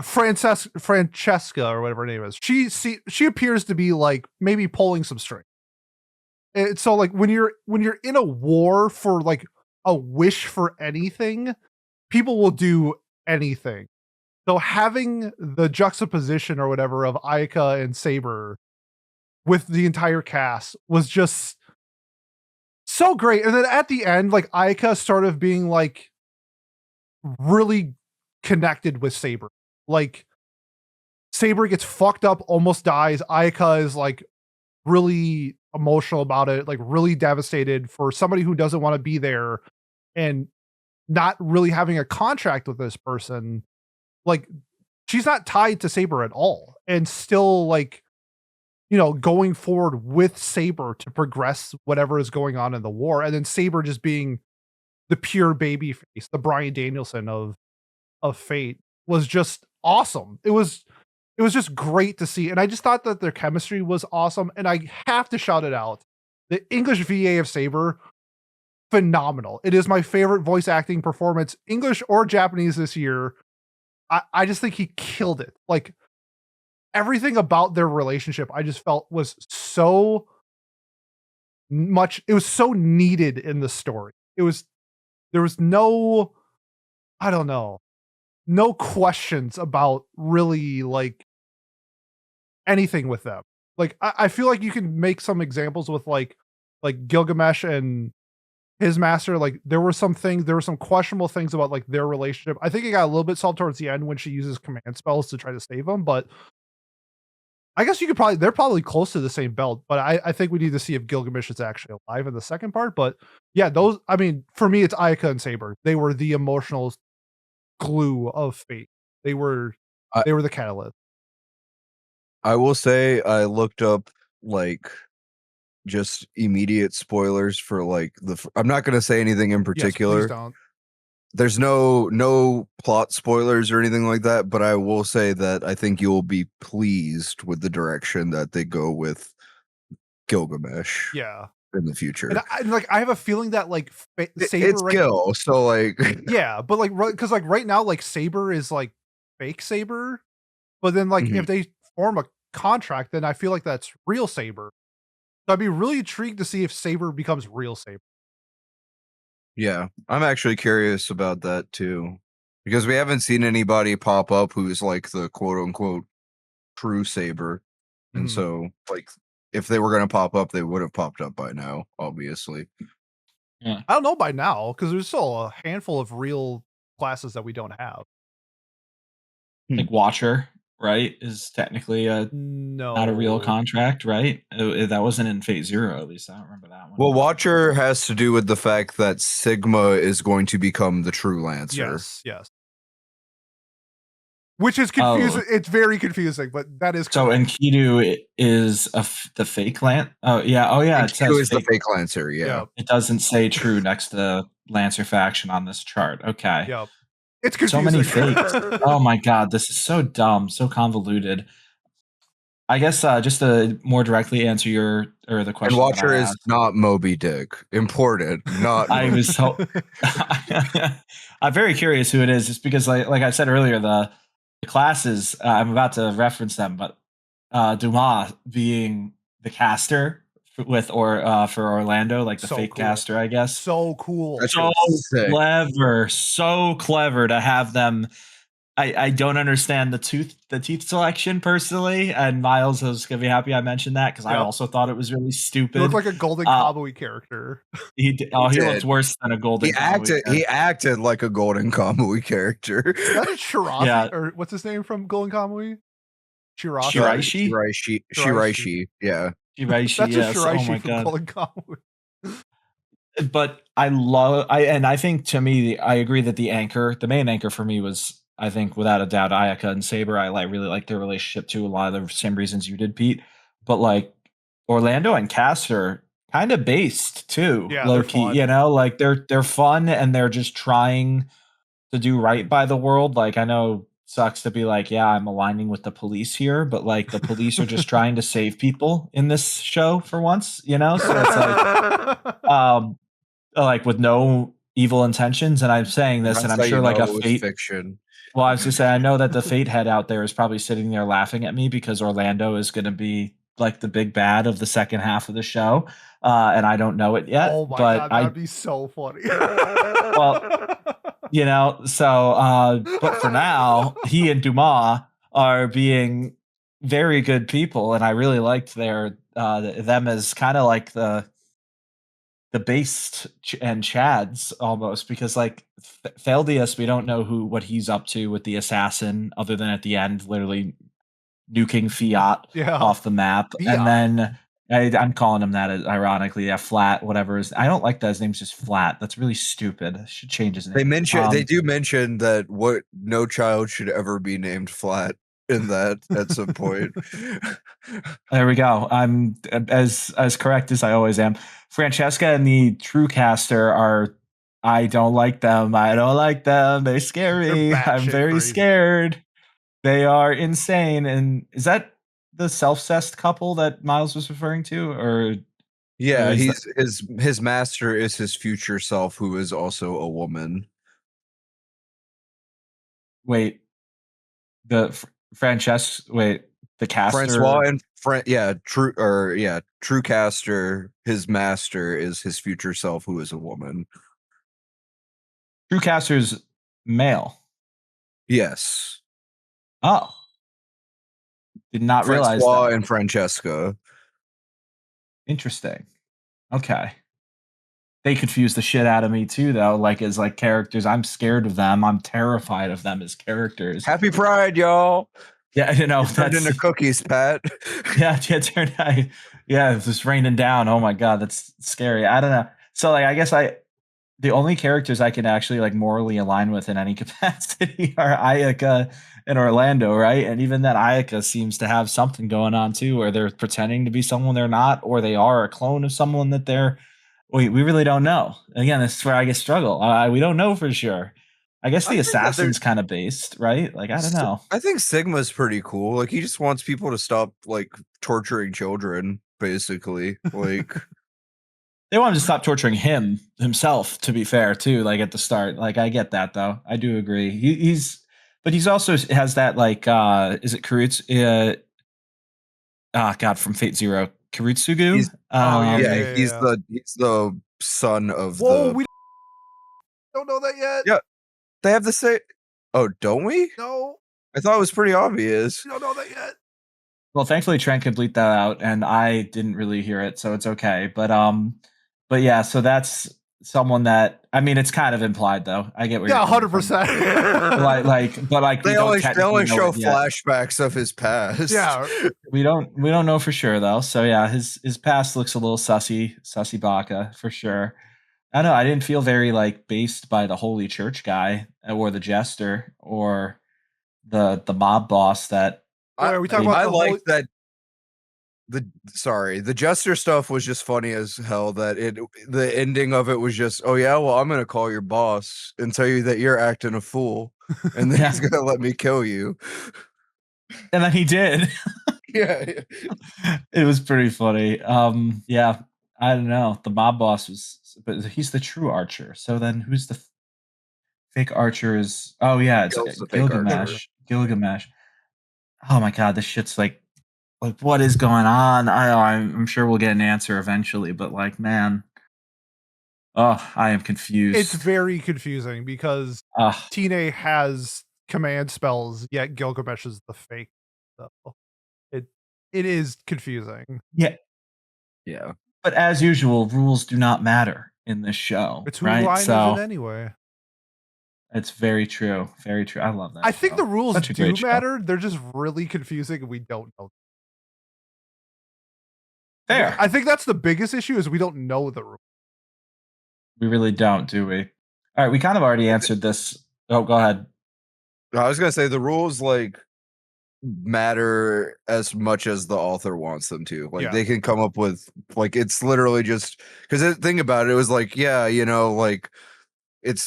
Francesca or whatever her name is. She appears to be like maybe pulling some string. And so like when you're in a war for like a wish for anything, people will do anything. So having the juxtaposition or whatever of Ayaka and Saber with the entire cast was just so great. And then at the end, like Ayaka started being like really connected with Saber. Like Saber gets fucked up, almost dies. Ayaka is like really emotional about it, like really devastated for somebody who doesn't want to be there and not really having a contract with this person. Like she's not tied to Saber at all and still like, going forward with Saber to progress whatever is going on in the war. And then Saber just being the pure baby face, the Bryan Danielson of Fate was just awesome. It was just great to see. And I just thought that their chemistry was awesome. And I have to shout it out. The English VA of Saber, phenomenal. It is my favorite voice acting performance, English or Japanese this year. I just think he killed it. Like everything about their relationship, I just felt was so much, it was so needed in the story. There was no, I don't know, no questions about really like anything with them. Like I feel like you can make some examples with like Gilgamesh and his master. Like there were some questionable things about like their relationship. I think it got a little bit solved towards the end when she uses command spells to try to save him, but I guess they're probably close to the same belt, but I think we need to see if Gilgamesh is actually alive in the second part. But yeah, those, I mean, for me, it's Ayaka and Saber. They were the emotional glue of Fate. They were the catalyst. I will say I looked up like just immediate spoilers for like I'm not going to say anything in particular. Yes, please don't. There's no plot spoilers or anything like that, but I will say that I think you'll be pleased with the direction that they go with Gilgamesh. Yeah. In the future. And I have a feeling that like Saber, it's Gil, so like yeah, but like because like right now like Saber is like fake Saber, but then like if they form a contract, then I feel like that's real Saber. So I'd be really intrigued to see if Saber becomes real Saber. Yeah, I'm actually curious about that too, because we haven't seen anybody pop up who's like the quote unquote true Saber, and so like if they were going to pop up, they would have popped up by now, obviously. Yeah. I don't know by now because there's still a handful of real classes that we don't have. Like Watcher, right, is technically not a real contract, right? That wasn't in Fate Zero, at least I don't remember that one. Well, Watcher has to do with the fact that Sigma is going to become the true Lancer. Yes. Which is confusing. It's very confusing, but that is correct. So Enkidu is the fake Lancer. Oh yeah. It says the fake Lancer. Yeah. It doesn't say true next to Lancer faction on this chart. Okay. Yep. It's confusing. So many fakes. Oh my god, this is so dumb, so convoluted. I guess just to more directly answer the question. And Watcher is not Moby Dick. Important, not. I was I'm very curious who it is, just because like I said earlier, the classes, I'm about to reference them, but Dumas being the caster for Orlando, like the fake caster, I guess. So cool. That's so clever to have them. I don't understand the teeth selection personally, and Miles is gonna be happy I mentioned that because I also thought it was really stupid. He looked like a Golden Kamui character. He looked worse than a Golden. He acted like a Golden Kamui character. Is that a Shiraishi, or what's his name from Golden Kamui? Shiraishi. Yeah. Shiraishi. That's yes. a Shiraishi from God. Golden Kamui. But I think to me, I agree that the main anchor for me was, I think without a doubt, Ayaka and Saber. I really like their relationship too. A lot of the same reasons you did, Pete. But like Orlando and Caster, kind of based too. Yeah, low key. You know, like they're fun and they're just trying to do right by the world. Like I know sucks to be like, yeah, I'm aligning with the police here, but like the police are just trying to save people in this show for once. You know, so it's like with no evil intentions. And I'm saying this, and I'm sure like a Fate fiction. Well, I was just saying, I know that the Fate head out there is probably sitting there laughing at me because Orlando is going to be like the big bad of the second half of the show, and I don't know it yet. Oh my god, that'd be so funny. Well, you know, so but for now, he and Dumas are being very good people, and I really liked them as kind of like the Based and Chads almost, because like Thaldius, we don't know what he's up to with the assassin, other than at the end literally nuking Fiat off the map. And then I'm calling him that ironically. Yeah, Flat, whatever. I don't like that his name's just Flat. That's really stupid. I should change his name. They do mention that no child should ever be named Flat in that at some point. There we go. I'm as correct as I always am. Francesca and the Truecaster are. I don't like them. I don't like them. They scare me. I'm very scared. They are insane. And is that the self-cessed couple that Miles was referring to, or yeah, his master is his future self, who is also a woman. Wait, the caster Francois and Truecaster. His master is his future self, who is a woman. Truecaster's male. Yes. Oh, did not realize Francois that. and Francesca. Interesting. Okay. They confuse the shit out of me too, though. Like as like characters, I'm scared of them. I'm terrified of them as characters. Happy Pride, y'all! Yeah, you know, turned into cookies, Pat. Yeah, it's just raining down. Oh my god, that's scary. I don't know. So like, I guess the only characters I can actually like morally align with in any capacity are Ayaka and Orlando, right? And even that Ayaka seems to have something going on too, where they're pretending to be someone they're not, or they are a clone of someone that they're. We really don't know. Again, this is where I get struggle. We don't know for sure. I guess the assassin's kind of based, right? Like, I don't know. I think Sigma's pretty cool. Like, he just wants people to stop like torturing children, basically. Like, they want him to stop torturing himself, to be fair, too. Like at the start. Like, I get that though. I do agree. But he's also has that like is it Kurutsu God, from Fate Zero. Kurutsugu? He's the son of we don't know that yet. Yeah. They have the same. Oh, don't we? No. I thought it was pretty obvious. We don't know that yet. Well, thankfully Trent could bleep that out, and I didn't really hear it, so it's okay. But yeah, so that's someone that it's kind of implied though. I get where you're 100%. But they only show flashbacks of his past. Yeah, we don't know for sure though. So yeah, his past looks a little sussy baka for sure. I don't know. I didn't feel very like based by the Holy Church guy or the Jester or the mob boss that. I like that. The Jester stuff was just funny as hell. The ending of it was just, oh yeah, well I'm gonna call your boss and tell you that you're acting a fool, and then he's gonna let me kill you. And then he did. Yeah, it was pretty funny. Yeah, I don't know. The mob boss but he's the true archer. So then who's the fake archer? Is it's Gilgamesh. Gilgamesh. Oh my god, this shit's like what is going on? I'm sure we'll get an answer eventually, but like, man, I am confused. It's very confusing because Tine has command spells, yet Gilgamesh is the fake. So it is confusing. Yeah. But as usual, rules do not matter in this show. It's who right? line is it anyway. It's very true. Very true. I love that. I think the rules do matter. They're just really confusing and we don't know. Fair. I think that's the biggest issue is we don't know the rules. We really don't, do we? All right, we kind of already answered this. Oh, go ahead. I was gonna say the rules like matter as much as the author wants them to. Like they can come up with like it's literally just because think about it. It was like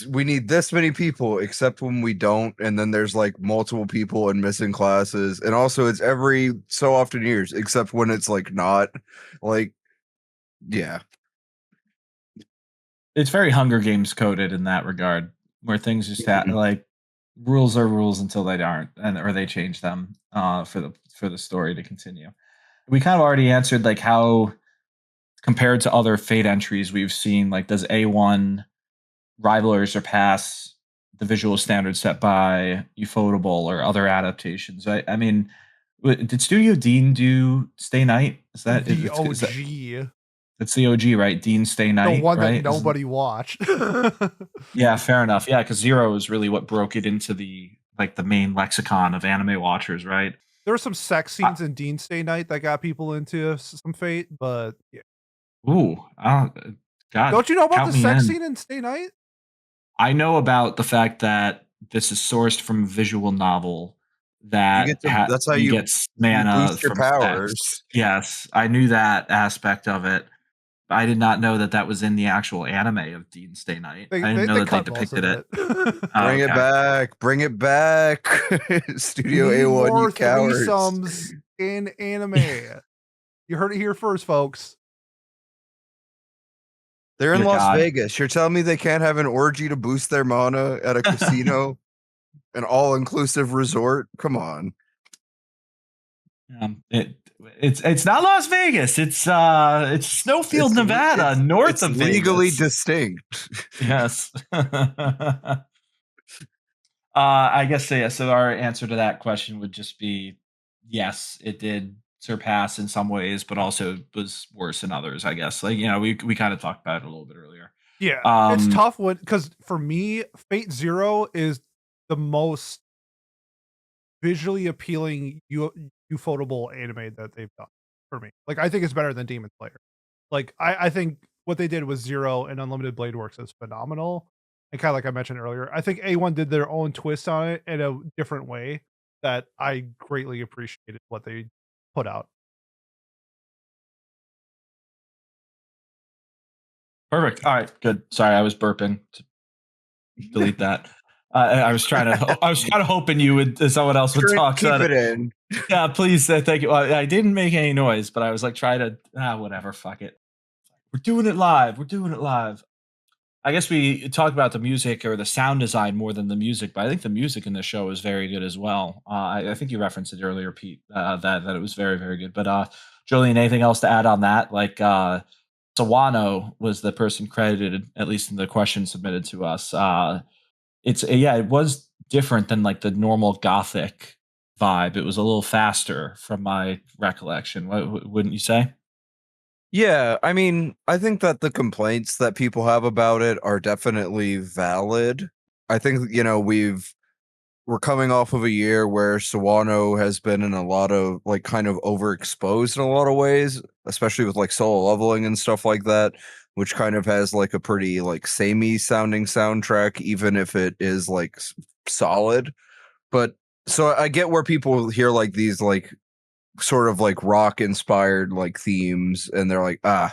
we need this many people except when we don't, and then there's like multiple people in missing classes, and also it's every so often years except when it's like not like it's very Hunger Games coded in that regard, where things just like rules are rules until they aren't, or they change them for the story to continue. We kind of already answered like how compared to other Fate entries we've seen, like does A1 rival or surpass the visual standards set by Ufotable or other adaptations? I mean, did Studio Dean do Stay Night? Is that the OG? It's the OG, right? Dean Stay Night, the one right? that nobody watched. Yeah, fair enough. Yeah, because Zero is really what broke it into the main lexicon of anime watchers, right? There were some sex scenes in Dean Stay Night that got people into some Fate, but yeah. Ooh, God, Don't you know about count the me sex in. scene in Stay Night? I know about the fact that this is sourced from a visual novel You that get to, that's how you you get mana boost your from sex. powers. Yes, I knew that aspect of it. I did not know that that was in the actual anime of Dean Stay Night. I didn't know They that they cut most depicted of it. it. Oh, Bring it okay. back. Bring it back. We Studio need A1, more you cowards. threesomes in anime. You heard it here first, folks. They're in Dear Las God. Vegas. You're telling me they can't have an orgy to boost their mana at a casino? An all-inclusive resort? Come on. It's not Las Vegas. It's Snowfield, Nevada, north it's of legally Vegas. distinct. Yes. I guess so, yeah. So our answer to that question would just be yes, it did surpass in some ways, but also was worse in others, I guess. Like, we kind of talked about it a little bit earlier. Yeah, it's tough because for me, Fate Zero is the most visually appealing ufotable anime that they've done for me. Like, I think it's better than Demon Slayer. Like, I think what they did with Zero and Unlimited Blade Works is phenomenal. And kind of like I mentioned earlier, I think A1 did their own twist on it in a different way that I greatly appreciated what they put out. Perfect. All right, good. Sorry, I was burping. Delete that. I was kind of hoping you would, someone else would talk. Keep it in. Yeah, please. Thank you. Well, I didn't make any noise, but I was like, try to, whatever, fuck it. We're doing it live. I guess we talked about the music or the sound design more than the music, but I think the music in the show is very good as well. I think you referenced it earlier, Pete, that it was very, very good. But Julian, anything else to add on that? Like Sawano was the person credited, at least in the question submitted to us. It was different than like the normal gothic vibe. It was a little faster from my recollection. Wouldn't you say? Yeah, I mean, I think that the complaints that people have about it are definitely valid. I think, we're coming off of a year where Sawano has been in a lot of like kind of overexposed in a lot of ways, especially with like solo leveling and stuff like that, which kind of has like a pretty like samey sounding soundtrack, even if it is like solid. But so I get where people hear like these like sort of like rock inspired like themes and they're like, I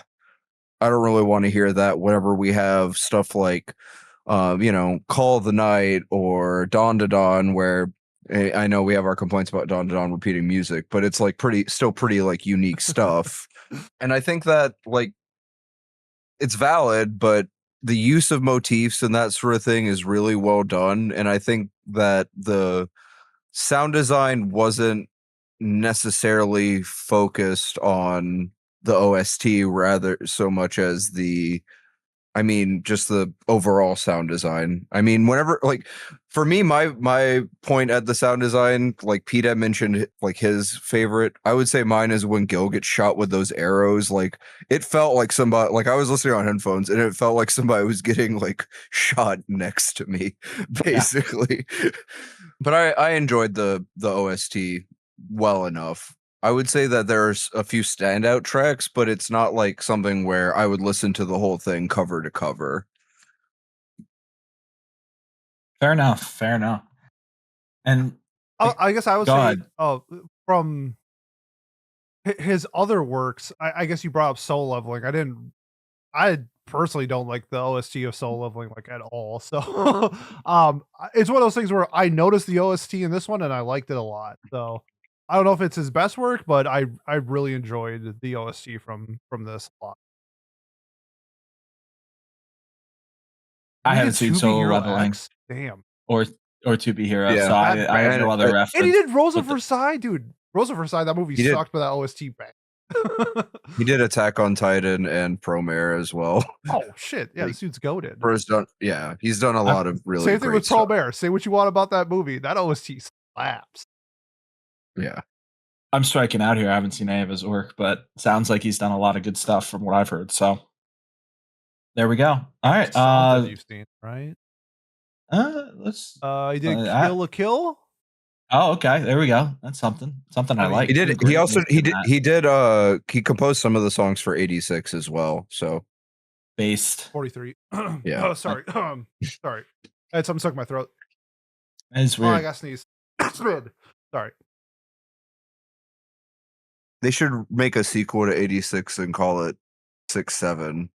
don't really want to hear that whenever we have stuff like Call of the Night or Dawn to Dawn, where I know we have our complaints about Dawn to Dawn repeating music, but it's like still pretty like unique stuff. And I think that like it's valid, but the use of motifs and that sort of thing is really well done. And I think that the sound design wasn't necessarily focused on the OST rather so much as just the overall sound design. I mean, whenever like for me, my point at the sound design, like Pete had mentioned like his favorite, I would say mine is when Gil gets shot with those arrows. Like it felt like somebody, like I was listening on headphones and it felt like somebody was getting like shot next to me, basically. Yeah. But I enjoyed the OST well enough. I would say that there's a few standout tracks, but it's not like something where I would listen to the whole thing cover to cover. Fair enough. And I guess I would say, from his other works, I guess you brought up Soul Leveling. I personally don't like the OST of Soul Leveling like at all. So, it's one of those things where I noticed the OST in this one and I liked it a lot. So, I don't know if it's his best work, but I really enjoyed the OST from this a lot. I haven't seen Solo Leveling. Damn. Or To Be Hero. Yeah. So I have no other reference. And he did Rosa Versailles, dude. Rosa Versailles, that movie sucked, but that OST bang. He did Attack on Titan and Promare as well. Oh shit! Yeah, this dude's goated. He's done a lot of really. Same thing with Promare. Say what you want about that movie. That OST slaps. Yeah, I'm striking out here. I haven't seen any of his work, but sounds like he's done a lot of good stuff from what I've heard. So there we go. All right. Something you've seen, right? Let's. He did Kill la Kill. Oh, okay. There we go. That's something. Something I I mean, like. He did. Some He great also music he in did. that. He did. He composed some of the songs for 86 as well. So Based. 43. Yeah. Oh, sorry. Sorry. I had something stuck in my throat. It's Oh, I weird. got sneeze. Sorry. They should make a sequel to 86 and call it 6-7.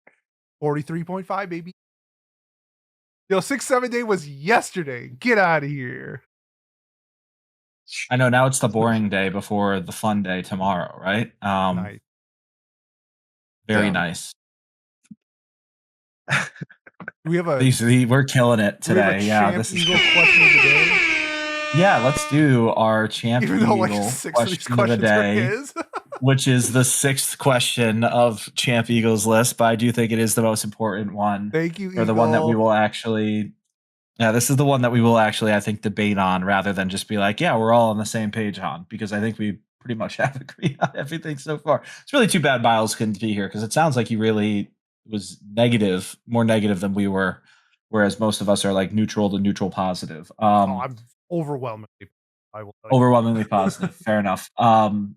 43.5, baby. Yo, 6-7 day was yesterday. Get out of here. I know now it's the boring day before the fun day tomorrow, right? Nice. Very Yeah. nice. Do we have a We're killing it do we have a today. Yeah, Champ this is Eagle question of the day? yeah. Let's do our Champ Even though like Eagle 6 of these question of the questions are day, his. which is the 6th question of Champ Eagle's list. But I do think it is the most important one, Thank you, or the one that we Eagle. will actually. Yeah, this is the one that we will actually, I think, debate on rather than just be like, yeah, we're all on the same page on, because I think we pretty much have agreed on everything so far. It's really too bad Miles couldn't be here because it sounds like he really was negative, more negative than we were, whereas most of us are like neutral to neutral positive. Oh, I'm overwhelmingly. I will tell you. Overwhelmingly positive. Fair enough. I'm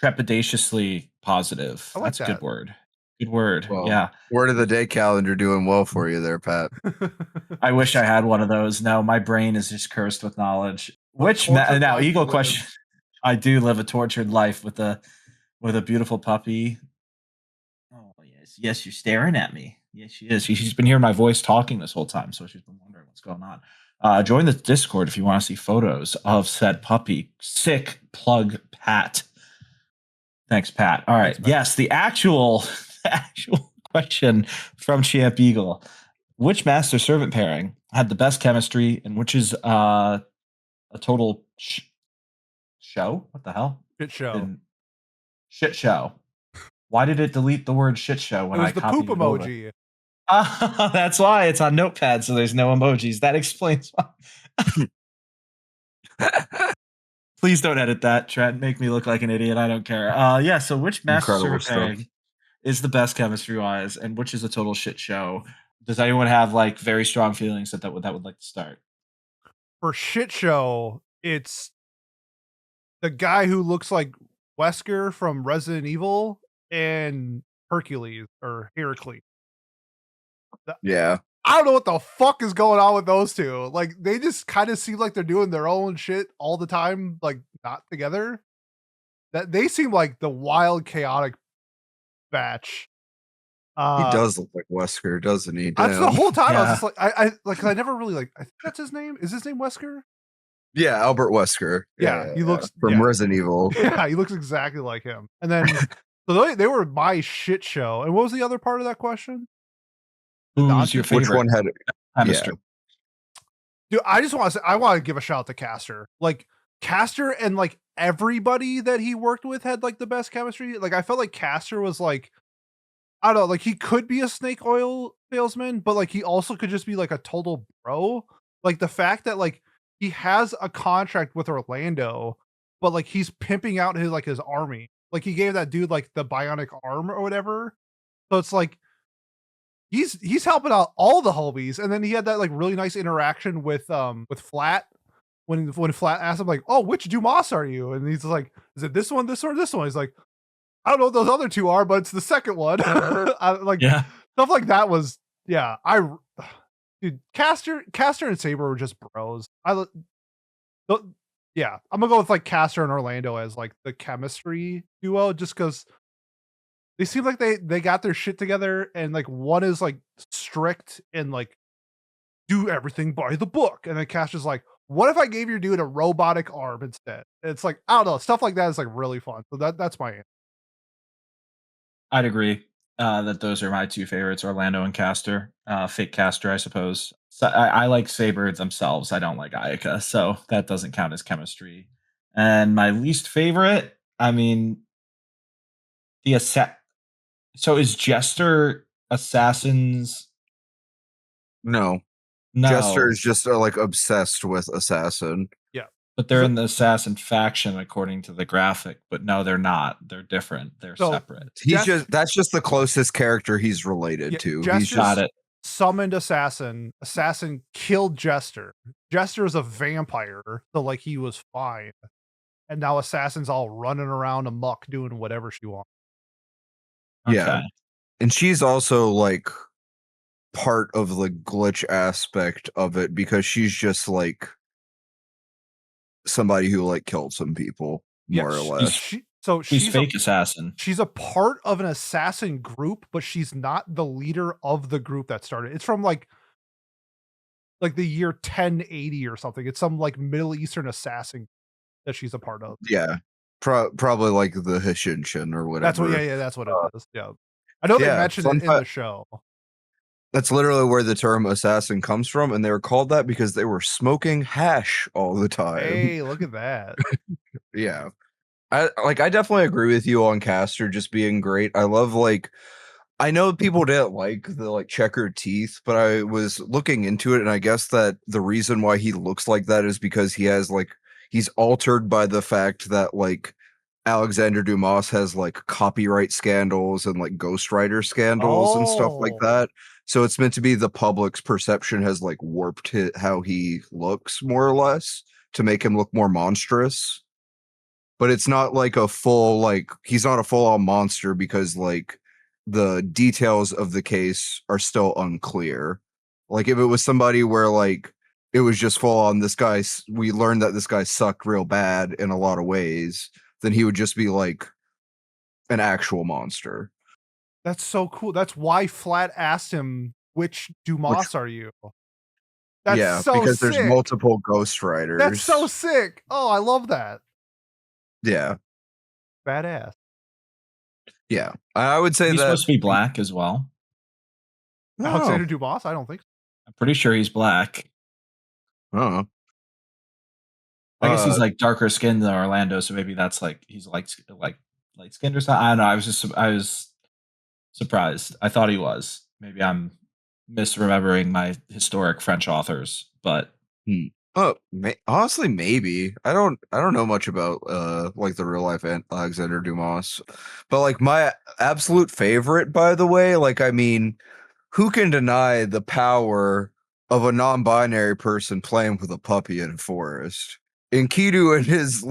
trepidatiously positive. I like That's a good that. word. Good word. Well, Yeah. word of the day calendar doing well for you there, Pat. I wish I had one of those. No, my brain is just cursed with knowledge. Which tortured now life Eagle you question. live. I do live a tortured life with a beautiful puppy. Oh yes, you're staring at me. Yes, she is. She's been hearing my voice talking this whole time, so she's been wondering what's going on. Join the Discord if you want to see photos of said puppy. Sick plug, Pat. Thanks, Pat. All right. Thanks, Pat. Yes, the actual question from Champ Eagle. Which master servant pairing had the best chemistry, and which is a total show? What the hell? Shit show. Shit show. Why did it delete the word shit show when It I was the copied poop it over? emoji. That's why it's on Notepad, so there's no emojis. That explains why. Please don't edit that, Trent. Make me look like an idiot. I don't care. Yeah, so which master Incredible servant stuff. pairing is the best chemistry-wise, and which is a total shit show? Does anyone have like very strong feelings that would like to start? For shit show, it's the guy who looks like Wesker from Resident Evil and Hercules or Heracles. Yeah. I don't know what the fuck is going on with those two. Like they just kind of seem like they're doing their own shit all the time, like not together. That they seem like the wild, chaotic batch. He does look like Wesker, doesn't he? That's the Damn. whole time. I was Yeah. just like, I never really like. I think that's his name. Is his name Wesker? Yeah, Albert Wesker. Yeah, he looks from yeah. Resident Evil. Yeah, he looks exactly like him. And then so they were my shit show. And what was the other part of that question? Who's your favorite? Which one had chemistry? Dude, I just want to say I want to give a shout out to Castor. Like Castor and like everybody that he worked with had like the best chemistry. Like I felt like Castor was like, I don't know, like he could be a snake oil salesman, but like he also could just be like a total bro. Like the fact that like he has a contract with Orlando, but like he's pimping out his army. Like he gave that dude like the bionic arm or whatever. So it's like he's helping out all the homies. And then he had that like really nice interaction with Flat when Flat asked him like, "Oh, which Dumas are you?" And he's like, "Is it this one, this one, or this one?" He's like, "I don't know what those other two are, but it's the second one." Yeah. Stuff like that was dude, Castor and Saber were just bros. Yeah, I'm gonna go with like Castor and Orlando as like the chemistry duo, just because they seem like they got their shit together, and like one is like strict and like do everything by the book, and then Castor's like, "What if I gave your dude a robotic arm instead?" And it's like I don't know, stuff like that is like really fun. So that's my answer. I'd agree that those are my two favorites, Orlando and Castor. Fake Castor, I suppose. So I like Saber themselves. I don't like Ayaka, so that doesn't count as chemistry. And my least favorite, I mean, so is Jester Assassins? No. No. Jester is just like obsessed with Assassin. Yeah. But they're in the Assassin faction according to the graphic. But no, they're not. They're different. They're separate. That's just the closest character he's related to. Jester's, Got it. summoned Assassin. Assassin killed Jester. Jester is a vampire, so like he was fine. And now Assassin's all running around amok doing whatever she wants. Yeah. Okay. And she's also like part of the glitch aspect of it because she's just like somebody who like killed some people, more or less. She's fake assassin. She's a part of an assassin group, but she's not the leader of the group that started. It's from like the year 1080 or something. It's some like Middle Eastern assassin that she's a part of. Yeah. Probably like the Hishinshin or whatever. That's what that's what it is. Yeah. I know they mentioned it in the show. That's literally where the term assassin comes from, and they were called that because they were smoking hash all the time. Hey, look at that. Yeah. I definitely agree with you on Caster just being great. I love I know people didn't like the like checkered teeth, but I was looking into it, and I guess that the reason why he looks like that is because he has he's altered by the fact that like Alexander Dumas has like copyright scandals and like ghostwriter scandals and stuff like that. So it's meant to be the public's perception has like warped how he looks more or less to make him look more monstrous. But it's not like a full he's not a full-on monster because like the details of the case are still unclear. Like if it was somebody where like it was just full on we learned that this guy sucked real bad in a lot of ways, then he would just be like an actual monster. That's so cool. That's why Flat asked him, which Dumas are you? That's so because sick. There's multiple ghostwriters. That's so sick. Oh, I love that. Yeah. Badass. Yeah. I would say he's that supposed to be black as well. Alexander Dumas? I don't think so. I'm pretty sure he's black. Oh. I guess he's like darker skinned than Orlando, so maybe that's like he's like light skinned or something. I don't know. I was surprised. I thought he was. Maybe I'm misremembering my historic French authors, but honestly, maybe I don't know much about like the real life Alexander Dumas, but like my absolute favorite, by the way, like I mean, who can deny the power of a non-binary person playing with a puppy in a forest? Enkidu and his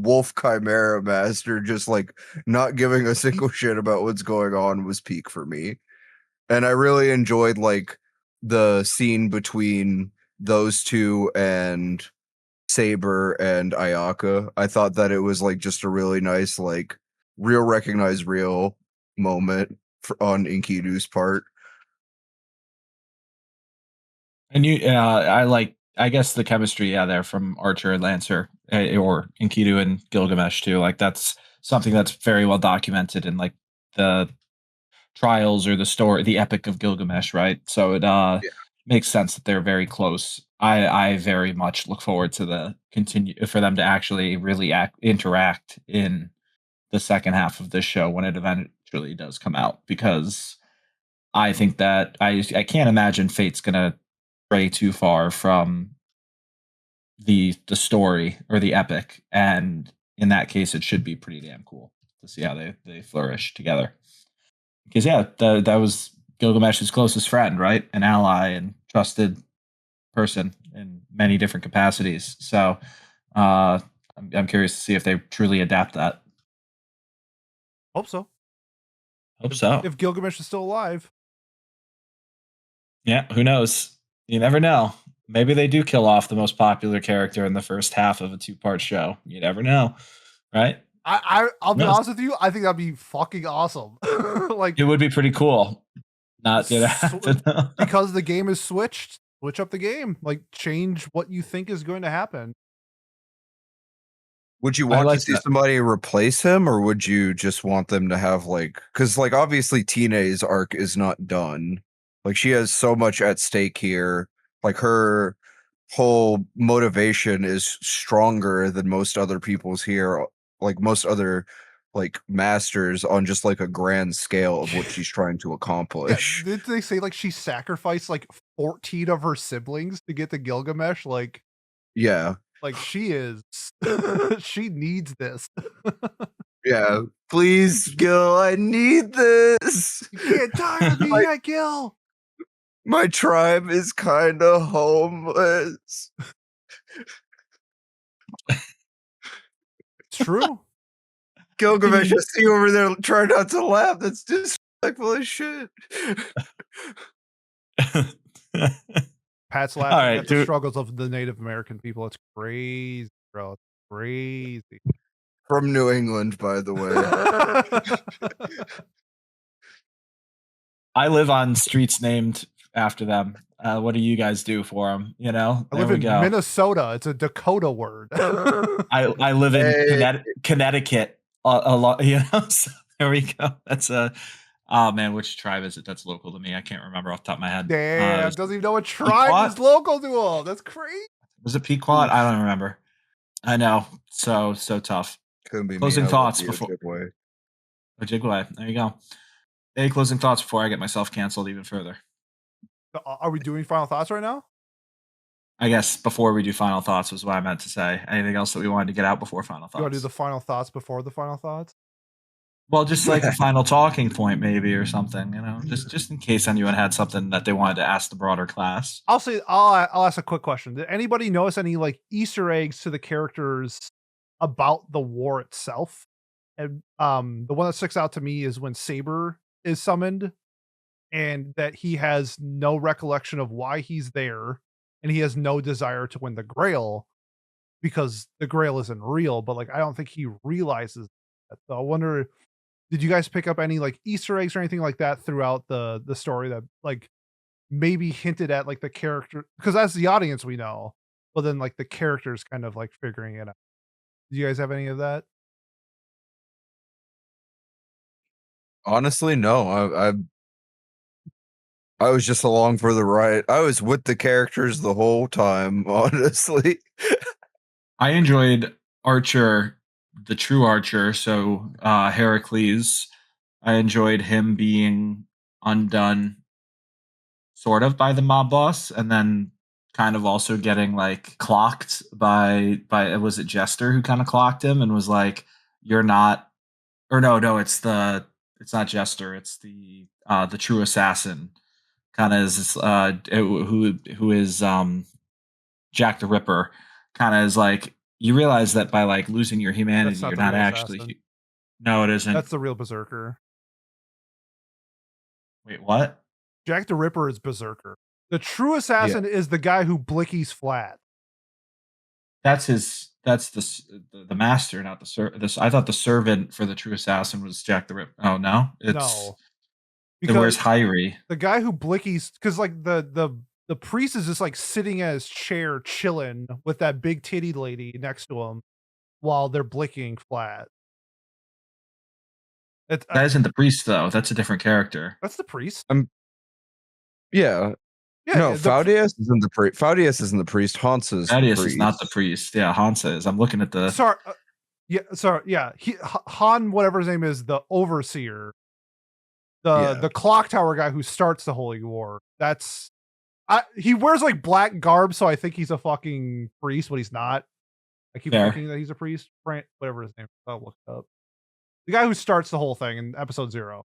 wolf chimera master just like not giving a single shit about what's going on was peak for me. And I really enjoyed like the scene between those two and Saber and Ayaka. I thought that it was like just a really nice like real recognize real moment on Enkidu's part. And I guess the chemistry, there from Archer and Lancer, or Enkidu and Gilgamesh too. Like that's something that's very well documented in like the trials or the story, the Epic of Gilgamesh, right? So it makes sense that they're very close. I very much look forward to for them to actually really interact in the second half of this show when it eventually does come out, because I think that I can't imagine Fate's gonna stray too far from the story or the epic, and in that case it should be pretty damn cool to see how they flourish together, because that was Gilgamesh's closest friend, right? An ally and trusted person in many different capacities. So I'm curious to see if they truly adapt that. Hope so. If Gilgamesh is still alive. Yeah, who knows? You never know. Maybe they do kill off the most popular character in the first half of a 2-part show. You never know, right? I'll be honest with you. I think that'd be fucking awesome. Like it would be pretty cool. Not because the game is switched. Switch up the game. Like change what you think is going to happen. Would you want to see somebody replace him, or would you just want them to have because obviously Tina's arc is not done. Like she has so much at stake here. Like her whole motivation is stronger than most other people's here. Like most other masters on just like a grand scale of what she's trying to accomplish. Yeah, did they say she sacrificed 14 of her siblings to get to Gilgamesh? Yeah. She is she needs this. Yeah. Please, Gil, I need this. You can't die with me yet, Gil. My tribe is kind of homeless. It's true. Gilgamesh, I see you over there. Try not to laugh. That's disrespectful as shit. Pat's laughing right, at the dude. struggles of the Native American people. It's crazy, bro. It's crazy. From New England, by the way. I live on streets named after them. What do you guys do for them? You know, I live in Minnesota. It's a Dakota word. I live in Connecticut a lot. You know, so there we go. That's a. Oh man, which tribe is it that's local to me? I can't remember off the top of my head. Damn, doesn't even know what tribe is local to him. That's crazy. Was it Pequot? I don't remember. I know. So tough. Couldn't be closing me. thoughts before Ojibwe. There you go. Any closing thoughts before I get myself canceled even further? Are we doing final thoughts right now? I guess before we do final thoughts was what I meant to say. Anything else that we wanted to get out before final thoughts? You want to do the final thoughts before the final thoughts? Well, just like a final talking point, maybe, or something. You know, just in case anyone had something that they wanted to ask the broader class. I'll ask a quick question. Did anybody notice any like Easter eggs to the characters about the war itself? And the one that sticks out to me is when Saber is summoned, and that he has no recollection of why he's there, and he has no desire to win the Grail because the Grail isn't real. But like, I don't think he realizes that. So I wonder, did you guys pick up any like Easter eggs or anything like that throughout the story that like maybe hinted at like the character? Because as the audience we know, but then like the characters kind of like figuring it out. Do you guys have any of that? Honestly, no. I was just along for the ride. I was with the characters the whole time, honestly. I enjoyed Archer, the true Archer, so Heracles. I enjoyed him being undone sort of by the mob boss, and then kind of also getting like clocked by was it Jester who kind of clocked him and was like, you're not, or no, it's not Jester, it's the true assassin kind of is who is Jack the Ripper, kind of is like, you realize that by like losing your humanity, you're not actually. No, it isn't. That's the real Berserker. Wait, what? Jack the Ripper is Berserker. The true assassin is the guy who blickies flat. That's the master, not the servant. I thought the servant for the true assassin was Jack the Ripper. Oh no, no. Because where's Hyrie? The guy who blickies, because like the priest is just like sitting at his chair chilling with that big titty lady next to him while they're blicking flat. That isn't the priest though. That's a different character. That's the priest. Yeah. No, Faudius isn't the priest. Faudius isn't the priest. Hansa is Faudius is not the priest. Yeah, Hansa is. I'm looking at the. Sorry. Yeah. Han, whatever his name is, the overseer, the clock tower guy who starts the Holy War. He wears like black garb, so I think he's a fucking priest, but he's not. I keep thinking that he's a priest. Whatever his name is. I'll look it up. The guy who starts the whole thing in episode 0.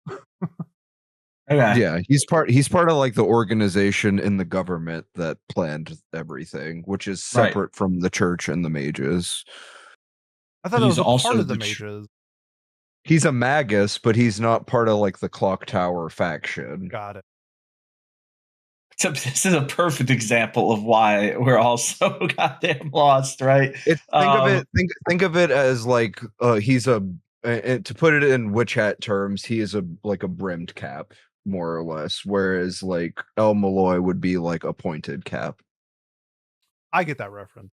Okay. Yeah, he's part of like the organization in the government that planned everything, which is separate from the church and the mages. I thought it was also part of the mages. He's a magus, but he's not part of like the clock tower faction. Got it. So this is a perfect example of why we're all so goddamn lost, right? Think of it as like he's a to put it in witch hat terms, he is like a brimmed cap, more or less, whereas like El Malloy would be like a pointed cap. I get that reference.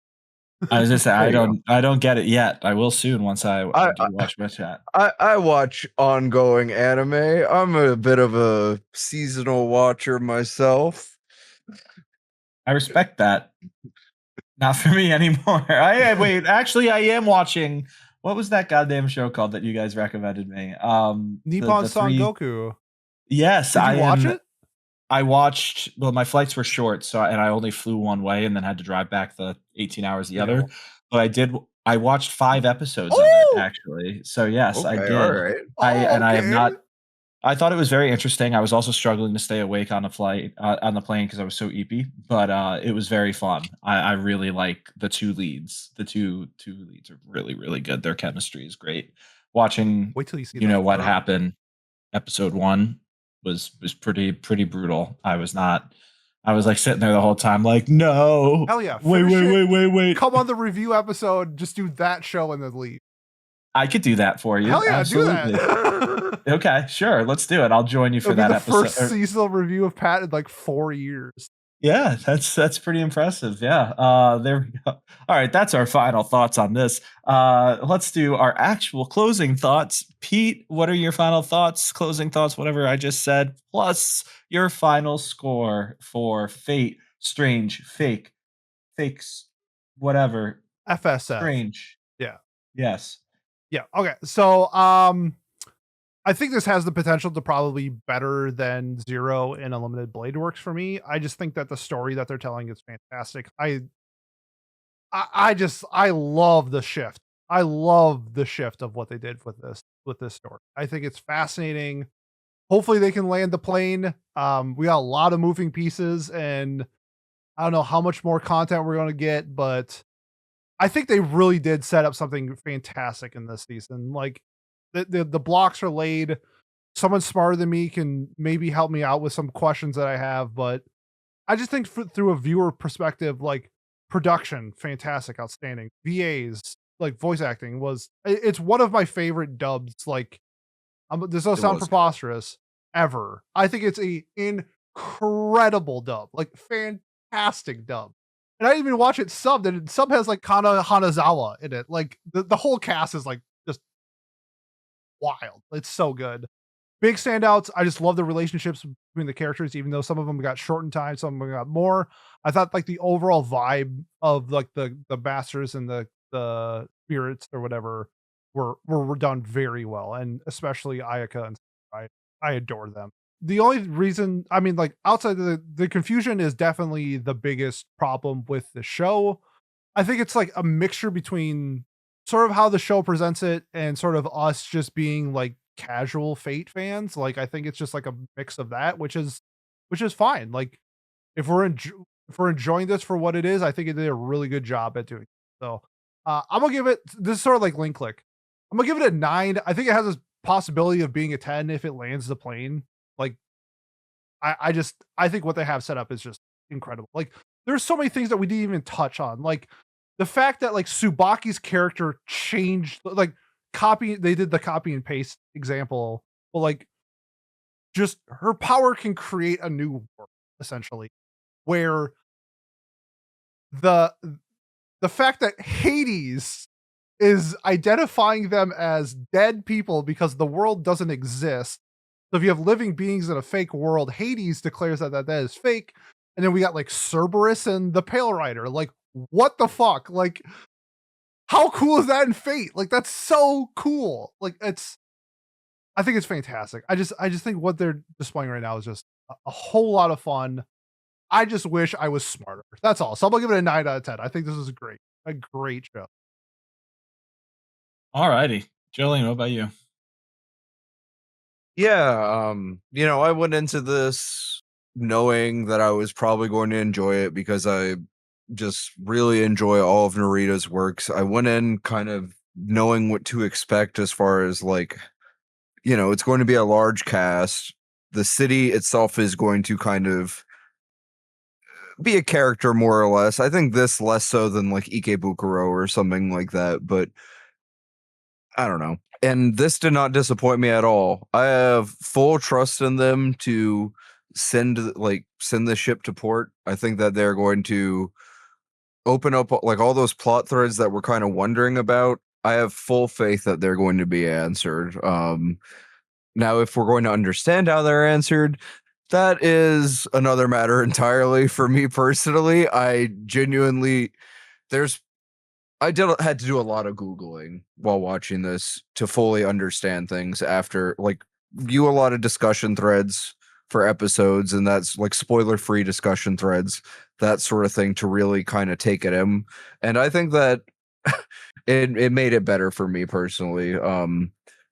I was just saying, I don't get it yet. I will soon once I do watch witch hat. I watch ongoing anime. I'm a bit of a seasonal watcher myself. I respect that. Not for me anymore. Wait, actually, I am watching. What was that goddamn show called that you guys recommended me? Nippon Son Goku. Yes, Did you watch it? I watched. Well, my flights were short, so I only flew one way and then had to drive back the 18 hours the other. But I watched 5 episodes of it actually. So yes, I did. All right. I have not. I thought it was very interesting. I was also struggling to stay awake on the flight on the plane because I was so eepy, but it was very fun. I really like the two leads. The two leads are really really good. Their chemistry is great. Watching, Wait till you see you know, what third. happened. Episode 1 was pretty brutal. I was like sitting there the whole time, like, no. Hell yeah! Wait. Come on the review episode. Just do that show and then leave. I could do that for you. Hell yeah, Absolutely. do that. Okay, sure. Let's do it. I'll join you for that episode. First seasonal review of Pat in like 4 years. Yeah, that's pretty impressive. Yeah. There we go. All right, that's our final thoughts on this. Let's do our actual closing thoughts. Pete, what are your final thoughts, closing thoughts, whatever I just said, plus your final score for Fate, Strange, Fake, Fakes, whatever. FSF. Strange. Yeah. Yes. Yeah. Okay. So, I think this has the potential to probably be better than Zero and Unlimited Blade Works for me. I just think that the story that they're telling is fantastic. I love the shift. I love the shift of what they did with this story. I think it's fascinating. Hopefully they can land the plane. We got a lot of moving pieces, and I don't know how much more content we're going to get, but I think they really did set up something fantastic in this season. Like the blocks are laid. Someone smarter than me can maybe help me out with some questions that I have, but I just think through a viewer perspective, like production, fantastic, outstanding. VAs, like voice acting it's one of my favorite dubs. Like, this doesn't sound preposterous ever. I think it's a incredible dub, like fantastic dub. And I didn't even watch it subbed, and sub has like Kana Hanazawa in it. Like the whole cast is like just wild. It's so good. Big standouts. I just love the relationships between the characters, even though some of them got shortened time, some of them got more. I thought like the overall vibe of like the masters and the spirits or whatever were done very well, and especially Ayaka and I adore them. The only reason, I mean, like outside the confusion is definitely the biggest problem with the show. I think it's like a mixture between sort of how the show presents it and sort of us just being like casual Fate fans. Like, I think it's just like a mix of that, which is fine. Like, if we're enjoying this for what it is, I think it did a really good job at doing it. So I'm gonna give it, this is sort of like Link Click, I'm gonna give it a 9. I think it has a possibility of being a 10 if it lands the plane. Like, I think what they have set up is just incredible. Like, there's so many things that we didn't even touch on. Like the fact that like Tsubaki's character changed, like they did the copy and paste example, but like just her power can create a new world, essentially, where the fact that Hades is identifying them as dead people because the world doesn't exist. So if you have living beings in a fake world, Hades declares that is fake. And then we got like Cerberus and the Pale Rider. Like, what the fuck? Like, how cool is that in Fate? Like, that's so cool. Like, I think it's fantastic. I just think what they're displaying right now is just a whole lot of fun. I just wish I was smarter. That's all. So I'm gonna give it a 9 out of 10. I think this is a great show. All righty. Jolene, what about you? Yeah, I went into this knowing that I was probably going to enjoy it because I just really enjoy all of Narita's works. I went in kind of knowing what to expect as far as like, it's going to be a large cast. The city itself is going to kind of be a character more or less. I think this less so than like Ikebukuro or something like that, but I don't know. And this did not disappoint me at all. I have full trust in them to send the ship to port. I think that they're going to open up like all those plot threads that we're kind of wondering about. I have full faith that they're going to be answered. Now, if we're going to understand how they're answered, that is another matter entirely. For me personally, I had to do a lot of Googling while watching this to fully understand things after, like, view a lot of discussion threads for episodes, and that's like spoiler-free discussion threads, that sort of thing, to really kind of take it in. And I think that it made it better for me personally.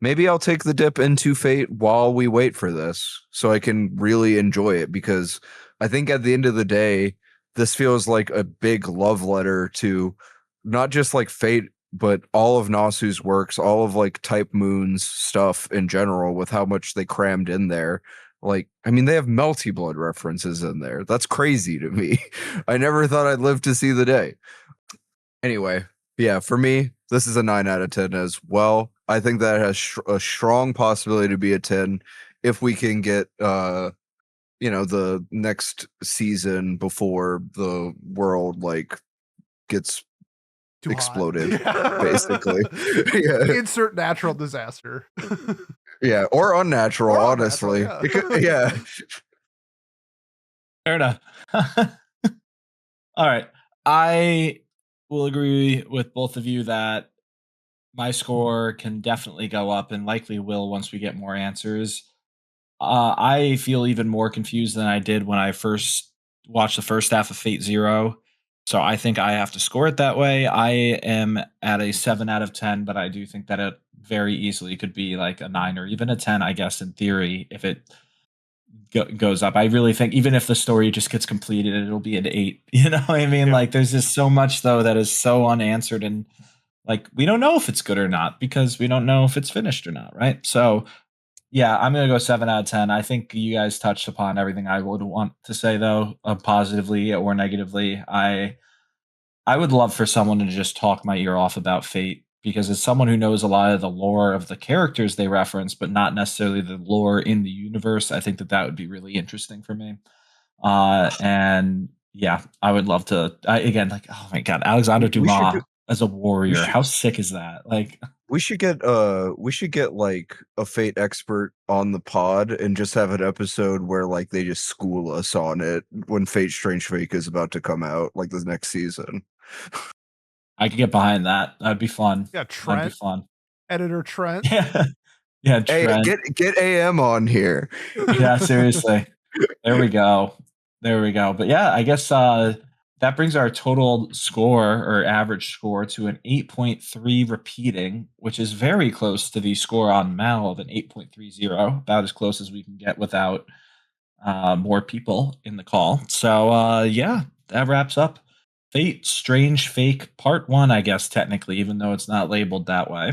maybe I'll take the dip into Fate while we wait for this so I can really enjoy it, because I think at the end of the day, this feels like a big love letter to not just like Fate, but all of Nasu's works, all of like Type Moon's stuff in general, with how much they crammed in there. Like, I mean, they have Melty Blood references in there. That's crazy to me. I never thought I'd live to see the day. Anyway, yeah, for me, this is a 9 out of 10 as well. I think that has a strong possibility to be a 10 if we can get the next season before the world like gets Too hot. exploded, Yeah. basically. Yeah. Insert natural disaster. Yeah, or unnatural, Or honestly. unnatural, Yeah. Fair enough. All right. I will agree with both of you that my score can definitely go up and likely will once we get more answers. I feel even more confused than I did when I first watched the first half of Fate Zero. So I think I have to score it that way. I am at a 7 out of 10, but I do think that it very easily could be like a 9 or even a 10, I guess, in theory, if it goes up. I really think even if the story just gets completed, it'll be an 8. You know what I mean? Yeah. Like there's just so much though that is so unanswered, and like we don't know if it's good or not because we don't know if it's finished or not, right? So yeah, I'm gonna go 7 out of 10. I think you guys touched upon everything I would want to say though, positively or negatively. I would love for someone to just talk my ear off about Fate, because as someone who knows a lot of the lore of the characters they reference, but not necessarily the lore in the universe, I think that that would be really interesting for me. And yeah, I would love to. Again, like, oh my god, Alexander We should Dumas as a warrior. should- How sick is that? Like, we should get like a Fate expert on the pod and just have an episode where like they just school us on it when Fate Strange Fake is about to come out, like the next season. I could get behind that. That'd be fun. Yeah, That'd be Trent, fun. editor Trent. Yeah, yeah, Hey, Trent. get AM on here. Yeah, seriously. There we go. There we go. But yeah, I guess that brings our total score or average score to an 8.3 repeating, which is very close to the score on Mal of an 8.30, about as close as we can get without more people in the call. So yeah, that wraps up Fate Strange Fake Part 1, I guess, technically, even though it's not labeled that way.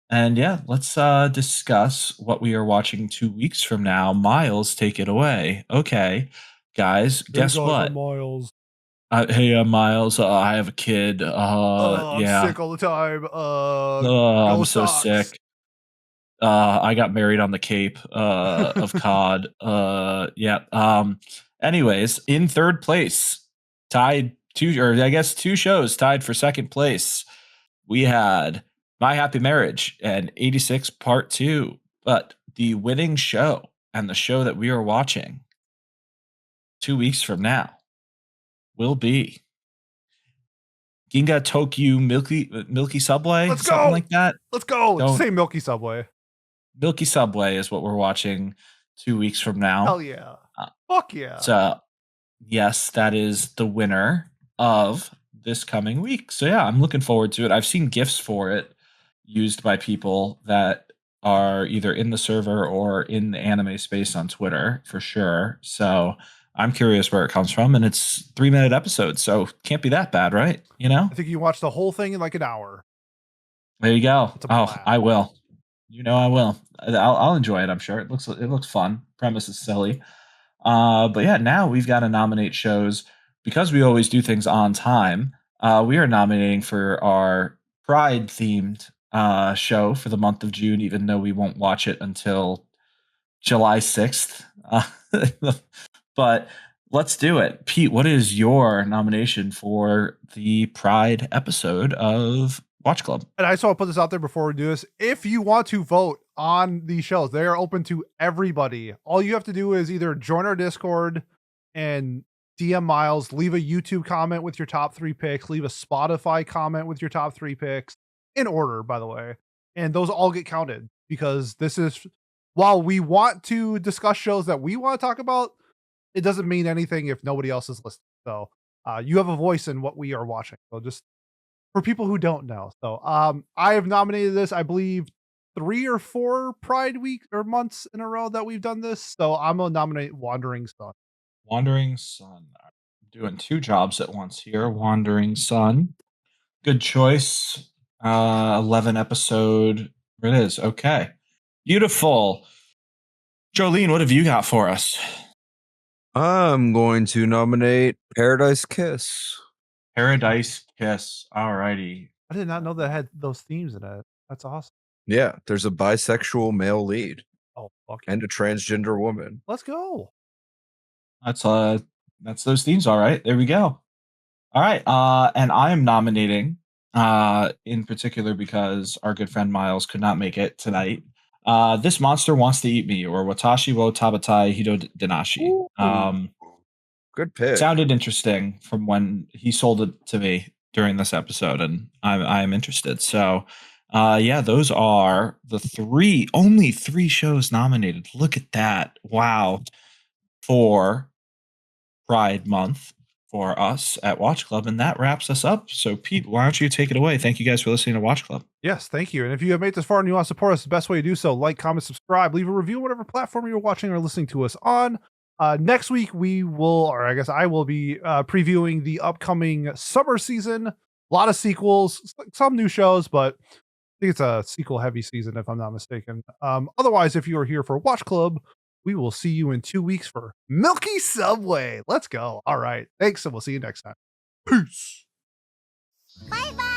And yeah, let's discuss what we are watching 2 weeks from now. Miles, take it away. Okay, guys, guess what? Miles. Hey, Miles, I have a kid. I'm Yeah, sick all the time. I'm go so Sox. sick. I got married on the Cape of Cod. Yeah. Anyways, in third place, tied two shows tied for second place. We had My Happy Marriage and 86 Part 2. But the winning show and the show that we are watching 2 weeks from now will be Ginga Tokyo Milky Subway, Let's something go. like that. Let's go. Don't- Say Milky Subway. Milky Subway is what we're watching 2 weeks from now. Hell yeah. Fuck yeah. So, yes, that is the winner of this coming week. So, yeah, I'm looking forward to it. I've seen GIFs for it used by people that are either in the server or in the anime space on Twitter for sure. So, I'm curious where it comes from. And it's 3-minute episodes. So, can't be that bad, right? You know? I think you watched the whole thing in like an hour. There you go. It's a Oh, blast. I will. You know I will. I'll enjoy it. I'm sure it looks fun. Premise is silly, but yeah. Now we've got to nominate shows because we always do things on time. We are nominating for our Pride themed show for the month of June, even though we won't watch it until July 6th. But let's do it. Pete, what is your nomination for the Pride episode of Watch Club? And I just want to put this out there before we do this. If you want to vote on these shows, they are open to everybody. All you have to do is either join our Discord and DM Miles, leave a YouTube comment with your top 3 picks, leave a Spotify comment with your top 3 picks, in order, by the way. And those all get counted, because this is, while we want to discuss shows that we want to talk about, it doesn't mean anything if nobody else is listening. So you have a voice in what we are watching. So just for people who don't know. So I have nominated this, I believe, 3 or 4 Pride week or months in a row that we've done this. So I'm gonna nominate Wandering Sun. Wandering Sun. I'm doing 2 jobs at once here. Wandering Sun. Good choice. 11 episode. There it is. Okay. Beautiful. Jolene, what have you got for us? I'm going to nominate Paradise Kiss. Paradise Kiss. Alrighty. I did not know that had those themes in it. That's awesome. Yeah, there's a bisexual male lead Oh, fuck. and a transgender woman. Let's go. That's those themes, all right. There we go. All right. And I am nominating in particular because our good friend Miles could not make it tonight. This monster wants to eat me, or Watashi wo tabatai hito denashi. Good pick. Sounded interesting from when he sold it to me during this episode, and I am interested. So yeah, those are the only 3 shows nominated. Look at that. Wow. For Pride Month for us at Watch Club, and that wraps us up. So Pete, why don't you take it away? Thank you guys for listening to Watch Club. Yes, thank you. And if you have made this far and you want to support us, the best way to do so, like, comment, subscribe, leave a review, whatever platform you're watching or listening to us on. Next week, we will, or I guess I will be previewing the upcoming summer season. A lot of sequels, some new shows, but I think it's a sequel heavy season, if I'm not mistaken. Otherwise, if you are here for Watch Club, we will see you in 2 weeks for Milky Subway. Let's go. All right. Thanks, and we'll see you next time. Peace. Bye-bye.